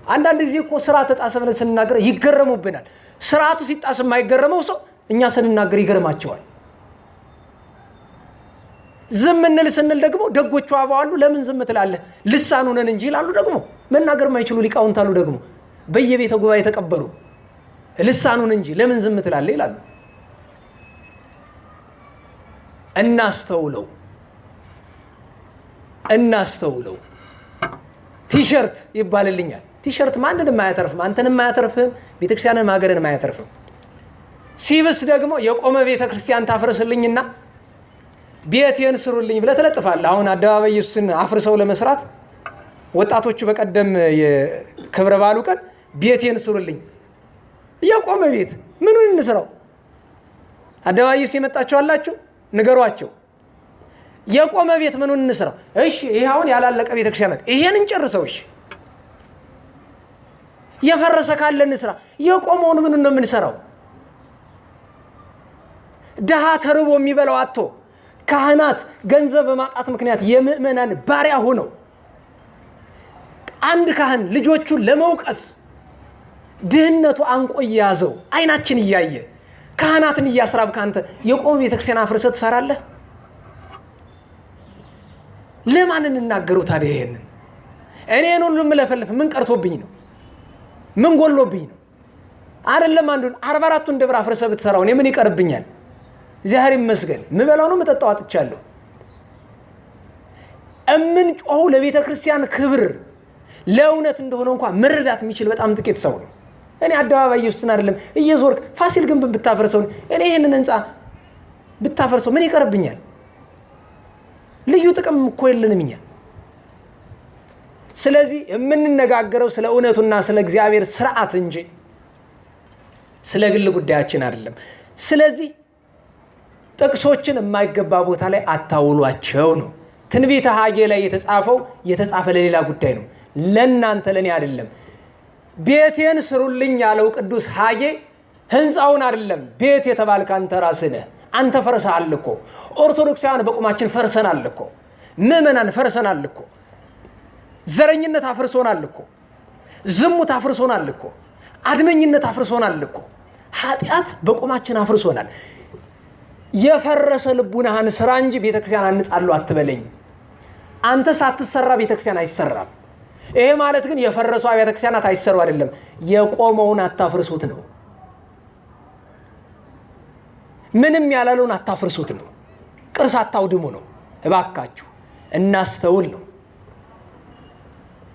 አንዳንድ ጊዜ እኮ ስርዓት ተጣሰ ብለን ስንናገር ይገረሙብናል። ስርዓቱ ሲጣስ የማይገረመው ሰው እኛ ስንናገር ይገርማቸዋል። ዝም እንል ስንል ደግሞ ደጎቹ አባዋሉ ለምን ዝም ትላለህ? ልሳኑ ነን እንጂ ይላሉ። ደግሞ መናገር የማይችሉ ሊቃውንት አሉ። ደግሞ በየቤተ ጉባኤ የተቀበሉ ልሳኑን እንጂ ለምን ዝም ትላለህ ይላሉ። እናስተውለው። ቲሸርት ይባልልኛል። ቲሸርት ማንንም አያተርፍም፣ አንተንም አያተርፍም፣ ቤተክርስቲያንን ሀገርን አያተርፍም። ሲብስ ደግሞ የቆመ ቤተክርስቲያን ታፍርስልኝና ቤቴን ስሩልኝ ብለህ ትለጥፋለህ። አሁን አደባባይ ኢየሱስን አፍርሰው ለመስራት ወጣቶቹ በቀደም የክብረ በዓሉ ቀን ቤቴን ስሩልኝ፣ የቆመ ቤት ምኑን እንስራው? አደባባይ ሲመጣቸው አላችሁ ንገሯቸው። የቆመ ቤት ምኑን እንስራው? እሺ ይሄ አሁን ያላለቀ ቤተክርስቲያን ይሄን እንጨርሰው። እሺ የፈረሰ ካለ እንስራ። የቆመውን ምኑን ነው የምንሰራው? ደሃ ተርቦ የሚበላው አጥቶ ካህናት ገንዘብ በማጣት ምክንያት የምእመናን ባሪያ ሆነው አንድ ካህን ልጆቹን ለመውቀስ ድህነቱ አንቆ ያዘው አይናችን እያየ ካህናትን እያስራብክ አንተ የቆመ ቤተክርስቲያን አፍርሰህ ትሰራለህ? ለማን እንናገሩ ታዲያ? ይሄንን እኔን ሁሉ ምለፈልፍ ምን ቀርቶብኝ ነው? ምን ጎሎብኝ ነው? አይደለም አንዱን 44ቱን ደብር አፍርሰህ ብትሰራው እኔ ምን ይቀርብኛል? እግዚአብሔር ይመስገን ምበላው ነው መጠጣው አጥቻለሁ። እምን ጮሁ ለቤተ ክርስቲያን ክብር ለእውነት እንደሆነ እንኳን መረዳት የሚችል በጣም ጥቂት ሰው ነው። እኔ አደባባይ ውስጥን አይደለም እየዞርክ ፋሲል ግንብን ብታፈርሰው እኔ ይሄንን ህንጻ ብታፈርሰው ምን ይቀርብኛል? ልዩ ጥቅም እኮ የለንም እኛ። ስለዚህ የምንነጋገረው ስለ እውነቱና ስለ እግዚአብሔር ሥርዓት እንጂ ስለ ግል ጉዳያችን አይደለም። ስለዚህ ጥቅሶችን የማይገባ ቦታ ላይ አታውሏቸው ነው። ትንቢተ ሐጌ ላይ የተጻፈ ለሌላ ጉዳይ ነው፣ ለእናንተ ለእኔ አይደለም። ቤቴን ስሩልኝ ያለው ቅዱስ ሐጌ ህንፃውን አይደለም። ቤት የተባልክ አንተ ራስህ ነህ። አንተ ፈርሰሃል እኮ። ኦርቶዶክሳውያን በቁማችን ፈርሰናል እኮ። ምእመናን ፈርሰናል እኮ። ዘረኝነት አፍርሶናል እኮ። ዝሙት አፍርሶናል እኮ። አድመኝነት አፍርሶናል እኮ። ኃጢአት በቁማችን አፍርሶናል። የፈረሰ ልቡናህን ስራ እንጂ ቤተክርስቲያን አንጻለሁ አትበለኝ። አንተ ሳትሰራ ቤተክርስቲያን አይሰራም። ይሄ ማለት ግን የፈረሱ አብያተ ክርስቲያናት አይሰሩ አይደለም፣ የቆመውን አታፍርሱት ነው። ምንም ያላለውን አታፍርሱት ነው። ቅርስ አታውድሙ ነው። እባካችሁ እናስተውል ነው።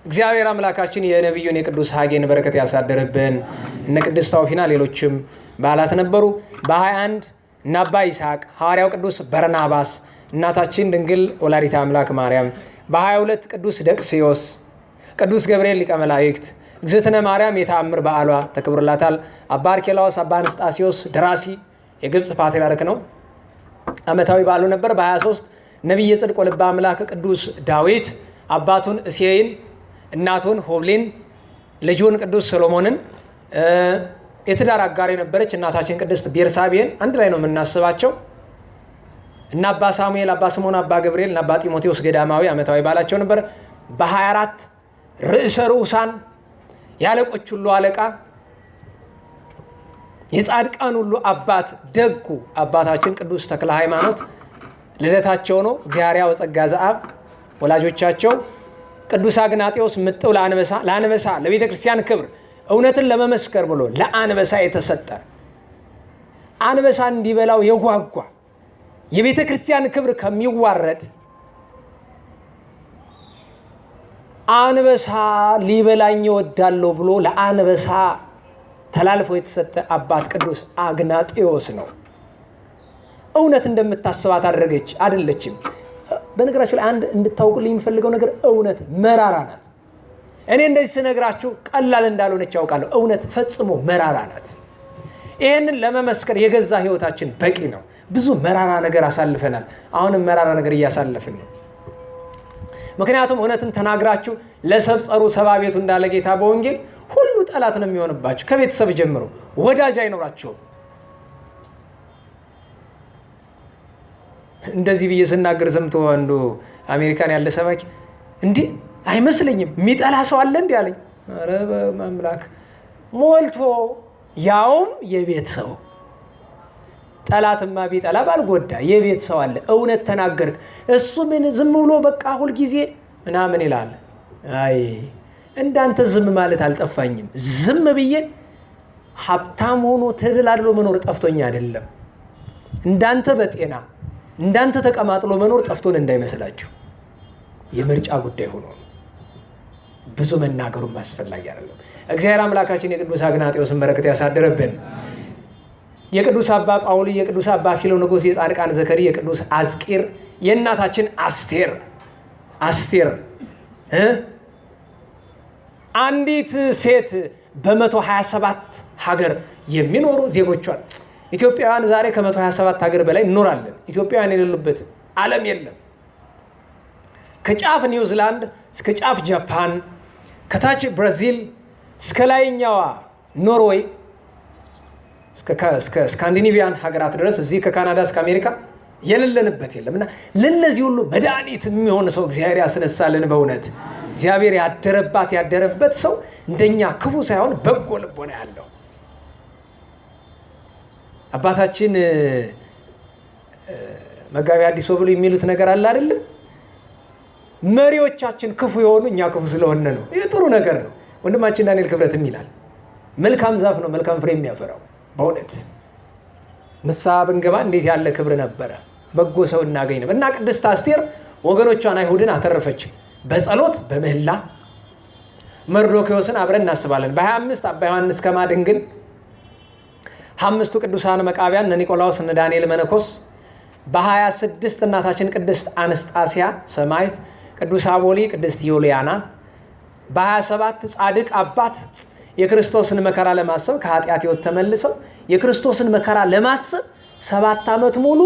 እግዚአብሔር አምላካችን የነቢዩን የቅዱስ ሐጌን በረከት ያሳደረብን። እነ ቅድስት ታውፊና ሌሎችም በዓላት ነበሩ። በ21 እነ አባ ይስሐቅ፣ ሐዋርያው ቅዱስ በርናባስ፣ እናታችን ድንግል ወላዲተ አምላክ ማርያም፣ በ22 ቅዱስ ደቅስዮስ፣ ቅዱስ ገብርኤል ሊቀ መላእክት፣ እግዝእትነ ማርያም የተአምር በዓሏ ተከብሮላታል። አባ አርኬላዎስ አባ አንስጣስዮስ ደራሲ የግብፅ ፓትርያርክ ነው። ዓመታዊ በዓሉ ነበር። በ23 ነቢየ ጽድቅ ወልበ አምላክ ቅዱስ ዳዊት አባቱን እሴይን እናቱን ሆብሊን ልጁን ቅዱስ ሰሎሞንን የትዳር አጋር የነበረች እናታችን ቅድስት ቤርሳቤን አንድ ላይ ነው የምናስባቸው። እና አባ ሳሙኤል፣ አባ ስምዖን፣ አባ ገብርኤል እና አባ ጢሞቴዎስ ገዳማዊ ዓመታዊ በዓላቸው ነበር። በ24 ርዕሰ ርዑሳን ያለቆች ሁሉ አለቃ የጻድቃን ሁሉ አባት ደጉ አባታችን ቅዱስ ተክለ ሃይማኖት ልደታቸው ነው። እግዚአብሔር ወጸጋ ዘአብ ወላጆቻቸው ቅዱስ አግናጤዎስ ምጥው ለአንበሳ ለቤተ ክርስቲያን ክብር እውነትን ለመመስከር ብሎ ለአንበሳ የተሰጠ አንበሳ እንዲበላው የጓጓ የቤተ ክርስቲያን ክብር ከሚዋረድ አንበሳ ሊበላኝ ይወዳል ብሎ ለአንበሳ ተላልፎ የተሰጠ አባት ቅዱስ አግናጤዎስ ነው። እውነት እንደምታስባት አደረገች አይደለችም። በነገራችሁ ላይ አንድ እንድታውቁልኝ የሚፈልገው ነገር እውነት መራራ ናት። እኔ እንደዚህ ስነግራችሁ ቀላል እንዳልሆነች ያውቃለሁ። እውነት ፈጽሞ መራራ ናት። ይህንን ለመመስከር የገዛ ህይወታችን በቂ ነው። ብዙ መራራ ነገር አሳልፈናል። አሁንም መራራ ነገር እያሳለፍን ነው። ምክንያቱም እውነትን ተናግራችሁ ለሰብጸሩ ሰባ ቤቱ እንዳለ ጌታ በወንጌል ሁሉ ጠላት ነው የሚሆንባችሁ። ከቤተሰብ ጀምሮ ወዳጅ አይኖራቸውም። እንደዚህ ብዬ ስናገር ሰምቶ አንዱ አሜሪካን ያለ ሰባኪ እንዲህ አይመስለኝም የሚጠላ ሰው አለ እንዲህ አለኝ። ኧረ በማምላክ ሞልቶ ያውም የቤት ሰው። ጠላትማ ቢጠላ ባልጎዳ የቤት ሰው አለ። እውነት ተናገርክ እሱ ምን ዝም ብሎ በቃ ሁልጊዜ ምናምን ይላል። አይ እንዳንተ ዝም ማለት አልጠፋኝም። ዝም ብዬ ሀብታም ሆኖ ተደላድሎ መኖር ጠፍቶኝ አይደለም። እንዳንተ በጤና እንዳንተ ተቀማጥሎ መኖር ጠፍቶን እንዳይመስላችሁ የምርጫ ጉዳይ ሆኖ ብዙ መናገሩም አስፈላጊ አይደለም። እግዚአብሔር አምላካችን የቅዱስ አግናጤዎስን በረከት ያሳደረብን። የቅዱስ አባ ጳውሊ፣ የቅዱስ አባ ፊሎንጎስ፣ የጻድቃን ዘከሪ፣ የቅዱስ አዝቂር፣ የእናታችን አስቴር አንዲት ሴት በ127 ሀገር የሚኖሩ ዜጎቿን ኢትዮጵያውያን ዛሬ ከ127 ሀገር በላይ እንኖራለን። ኢትዮጵያውያን የሌሉበት ዓለም የለም። ከጫፍ ኒውዚላንድ እስከ ጫፍ ጃፓን፣ ከታች ብራዚል እስከ ላይኛዋ ኖርዌይ እስከ ስካንዲኔቪያን ሀገራት ድረስ እዚህ ከካናዳ እስከ አሜሪካ የሌለንበት የለም እና ለነዚህ ሁሉ መድኃኒት የሚሆን ሰው እግዚአብሔር ያስነሳልን። በእውነት እግዚአብሔር ያደረበት ሰው እንደኛ ክፉ ሳይሆን በጎ ልቦና ያለው አባታችን መጋቢ አዲስ ወብሉ የሚሉት ነገር አለ አይደለም? መሪዎቻችን ክፉ የሆኑ እኛ ክፉ ስለሆነ ነው። ይህ ጥሩ ነገር ነው። ወንድማችን ዳንኤል ክብረትም ይላል መልካም ዛፍ ነው መልካም ፍሬ የሚያፈራው። በእውነት ንስሐ ብንገባ እንዴት ያለ ክብር ነበረ፣ በጎ ሰው እናገኝ ነበር። እና ቅድስት አስቴር ወገኖቿን አይሁድን አተረፈች በጸሎት በምህላ። መርዶክዮስን አብረን እናስባለን። በ25 አባ ዮሐንስ ከማድንግል፣ 5ቱ ቅዱሳን መቃቢያን እነ ኒቆላዎስ እነ ዳንኤል መነኮስ፣ በ26 እናታችን ቅድስት አንስጣስያ ሰማዕት፣ ቅዱስ አቦሊ፣ ቅድስት ዩሊያና፣ በ27 ጻድቅ አባት የክርስቶስን መከራ ለማሰብ ከኃጢአት ሕይወት ተመልሰው የክርስቶስን መከራ ለማሰብ 7 ዓመት ሙሉ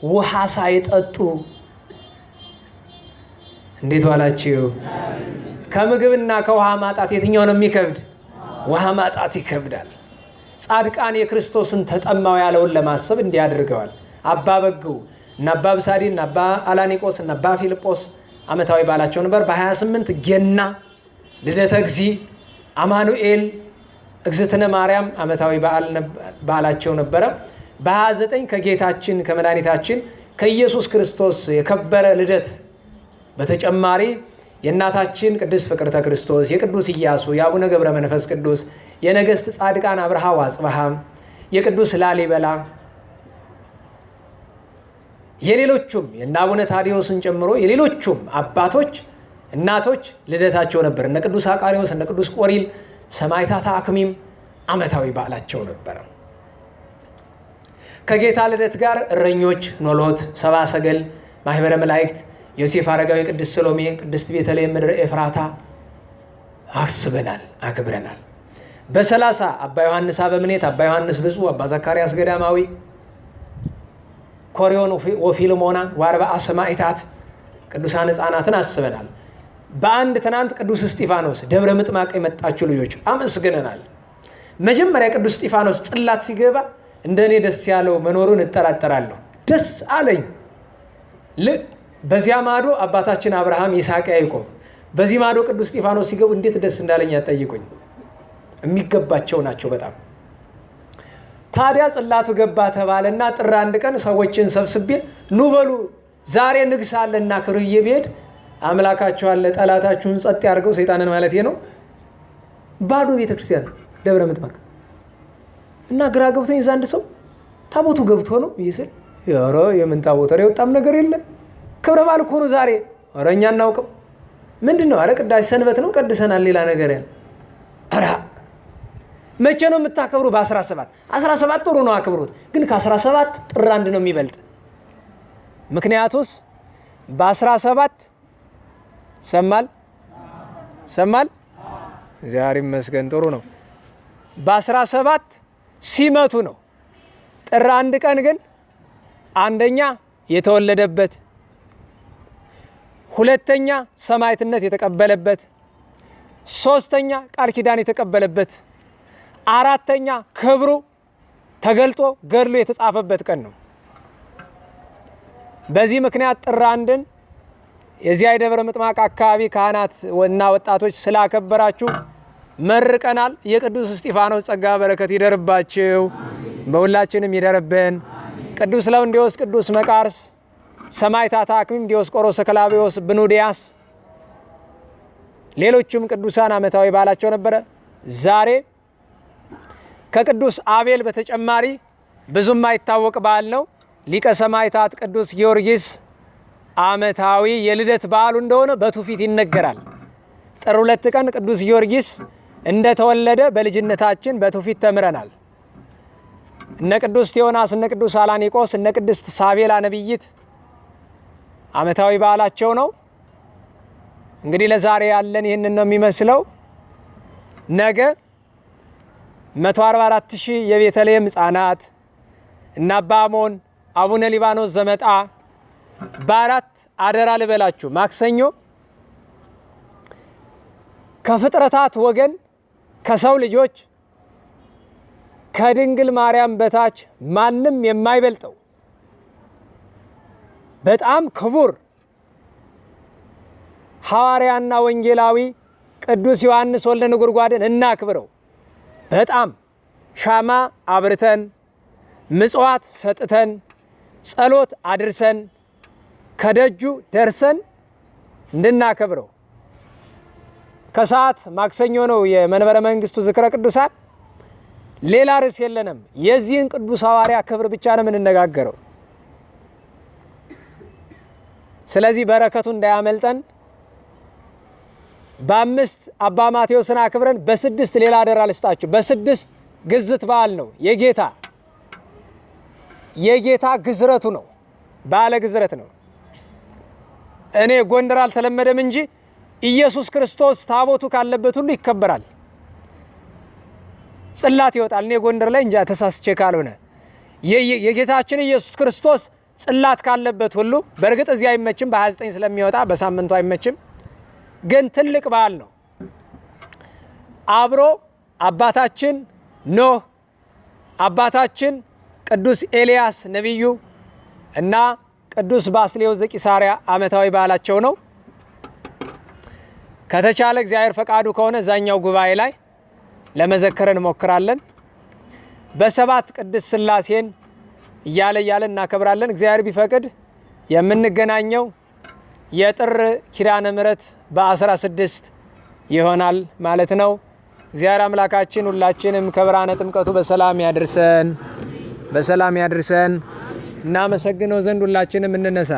ውሃ ሳይጠጡ። እንዴት ዋላችሁ? ከምግብና ከውሃ ማጣት የትኛው ነው የሚከብድ? ውሃ ማጣት ይከብዳል። ጻድቃን የክርስቶስን ተጠማው ያለውን ለማሰብ እንዲያደርገዋል። አባ በግው እና አባ ብሳዲ እና አባ አላኒቆስ እና አባ ፊልጶስ ዓመታዊ በዓላቸው ነበር። በ28 ገና ልደተ እግዚ አማኑኤል እግዝእትነ ማርያም ዓመታዊ በዓላቸው ነበረ። በ29 ከጌታችን ከመድኃኒታችን ከኢየሱስ ክርስቶስ የከበረ ልደት በተጨማሪ የእናታችን ቅድስት ፍቅርተ ክርስቶስ፣ የቅዱስ ኢያሱ፣ የአቡነ ገብረ መንፈስ ቅዱስ፣ የነገሥት ጻድቃን አብርሃ ወአጽብሃ፣ የቅዱስ ላሊበላ፣ የሌሎቹም የእነ አቡነ ታዲዮስን ጨምሮ የሌሎቹም አባቶች እናቶች ልደታቸው ነበር። እነ ቅዱስ አቃሪዎስ እነ ቅዱስ ቆሪል ሰማዕታተ አክሚም ዓመታዊ በዓላቸው ነበረ። ከጌታ ልደት ጋር እረኞች፣ ኖሎት፣ ሰብአ ሰገል፣ ማህበረ መላእክት፣ ዮሴፍ አረጋዊ፣ ቅድስት ሰሎሜ፣ ቅድስት ቤተልሔም ምድረ ኤፍራታ አስበናል፣ አክብረናል። በ30 አባ ዮሐንስ አበምኔት፣ አባ ዮሐንስ ብፁዕ፣ አባ ዘካርያስ ገዳማዊ፣ ኮሪዮን ወፊልሞና ወአርባዓ ሰማዕታት ቅዱሳን ሕፃናትን አስበናል። በአንድ ትናንት ቅዱስ እስጢፋኖስ ደብረ ምጥማቅ የመጣችሁ ልጆች አመስግነናል። መጀመሪያ ቅዱስ እስጢፋኖስ ጽላት ሲገባ እንደኔ ደስ ያለው መኖሩን እጠራጠራለሁ። ደስ አለኝ። በዚያ ማዶ አባታችን አብርሃም፣ ይስሐቅ፣ ያዕቆብ፣ በዚህ ማዶ ቅዱስ እስጢፋኖስ ሲገቡ እንዴት ደስ እንዳለኝ አትጠይቁኝ። የሚገባቸው ናቸው በጣም። ታዲያ ጽላቱ ገባ ተባለና ጥር 1 ቀን ሰዎችን ሰብስቤ ኑ በሉ ዛሬ ንግስ አለና ክሩዬ ብሄድ አምላካችሁ አለ ጠላታችሁን ጸጥ ያርገው ሰይጣንን ማለት ነው። ባዶ ቤተክርስቲያን ደብረ ምጥማቅ እና ግራ ገብቶኝ እዛ አንድ ሰው ታቦቱ ገብቶ ነው ይስል ያሮ የምን ታቦት ነው የወጣም ነገር የለ ክብረ በዓል እኮ ነው ዛሬ። ኧረ እኛ እናውቀው ምንድነው? አረ ቅዳሴ ሰንበት ነው ቀድሰናል ሌላ ነገር ያለ። ኧረ መቼ ነው የምታከብሩ? በ17 17 ጥሩ ነው አክብሩት። ግን ከ17 ጥር 1 ነው የሚበልጥ። ምክንያቱስ በ17 ሰማል ዛሬ መስገን ጥሩ ነው። በ17 ሲመቱ ነው። ጥር 1 ቀን ግን አንደኛ የተወለደበት፣ ሁለተኛ ሰማዕትነት የተቀበለበት፣ ሶስተኛ ቃል ኪዳን የተቀበለበት፣ አራተኛ ክብሩ ተገልጦ ገድሉ የተጻፈበት ቀን ነው። በዚህ ምክንያት ጥር 1ን የዚያ የደብረ ምጥማቅ አካባቢ ካህናት እና ወጣቶች ስላከበራችሁ መርቀናል። የቅዱስ እስጢፋኖስ ጸጋ በረከት ይደርባችሁ፣ በሁላችንም ይደርብን። ቅዱስ ለውንዴዎስ፣ ቅዱስ መቃርስ፣ ሰማዕታተ አክሚም፣ ዲዮስቆሮስ፣ ሰከላቢዎስ፣ ብኑዲያስ፣ ሌሎችም ቅዱሳን ዓመታዊ በዓላቸው ነበረ። ዛሬ ከቅዱስ አቤል በተጨማሪ ብዙም አይታወቅ በዓል ነው። ሊቀ ሰማዕታት ቅዱስ ጊዮርጊስ ዓመታዊ የልደት በዓሉ እንደሆነ በትውፊት ይነገራል። ጥር 2 ቀን ቅዱስ ጊዮርጊስ እንደተወለደ በልጅነታችን በትውፊት ተምረናል። እነ ቅዱስ ቴዎናስ፣ እነ ቅዱስ አላኒቆስ፣ እነ ቅድስት ሳቤላ ነቢይት ዓመታዊ በዓላቸው ነው። እንግዲህ ለዛሬ ያለን ይህንን ነው የሚመስለው። ነገ 144,000 የቤተልሔም ሕፃናት እና አባ አሞን፣ አቡነ ሊባኖስ ዘመጣ በአራት አደራ ልበላችሁ። ማክሰኞ ከፍጥረታት ወገን ከሰው ልጆች ከድንግል ማርያም በታች ማንም የማይበልጠው በጣም ክቡር ሐዋርያና ወንጌላዊ ቅዱስ ዮሐንስ ወልደ ነጎድጓድን እናክብረው። በጣም ሻማ አብርተን ምጽዋት ሰጥተን ጸሎት አድርሰን ከደጁ ደርሰን እንድናከብረው። ከሰዓት ማክሰኞ ነው የመንበረ መንግስቱ ዝክረ ቅዱሳን። ሌላ ርዕስ የለንም። የዚህን ቅዱስ ሐዋርያ ክብር ብቻ ነው የምንነጋገረው። ስለዚህ በረከቱ እንዳያመልጠን በ5 አባ ማቴዎስን አክብረን በ6 ሌላ አደራ ልስጣችሁ። በ6 ግዝት በዓል ነው የጌታ ግዝረቱ ነው። በዓለ ግዝረት ነው። እኔ ጎንደር አልተለመደም እንጂ ኢየሱስ ክርስቶስ ታቦቱ ካለበት ሁሉ ይከበራል። ጽላት ይወጣል። እኔ ጎንደር ላይ እንጃ ተሳስቼ ካልሆነ የጌታችን ኢየሱስ ክርስቶስ ጽላት ካለበት ሁሉ፣ በእርግጥ እዚህ አይመችም፣ በ29 ስለሚወጣ በሳምንቱ አይመችም፣ ግን ትልቅ በዓል ነው። አብሮ አባታችን ኖህ፣ አባታችን ቅዱስ ኤልያስ ነቢዩ እና ቅዱስ ባስልዮስ ዘቂሳርያ ዓመታዊ በዓላቸው ነው። ከተቻለ እግዚአብሔር ፈቃዱ ከሆነ እዛኛው ጉባኤ ላይ ለመዘከር እንሞክራለን። በ7 ቅድስት ሥላሴን እያለ እናከብራለን። እግዚአብሔር ቢፈቅድ የምንገናኘው የጥር ኪዳነ ምሕረት በ16 ይሆናል ማለት ነው። እግዚአብሔር አምላካችን ሁላችንም ከብርሃነ ጥምቀቱ በሰላም ያድርሰን። እናመሰግነው ዘንድ ሁላችንም እንነሳ።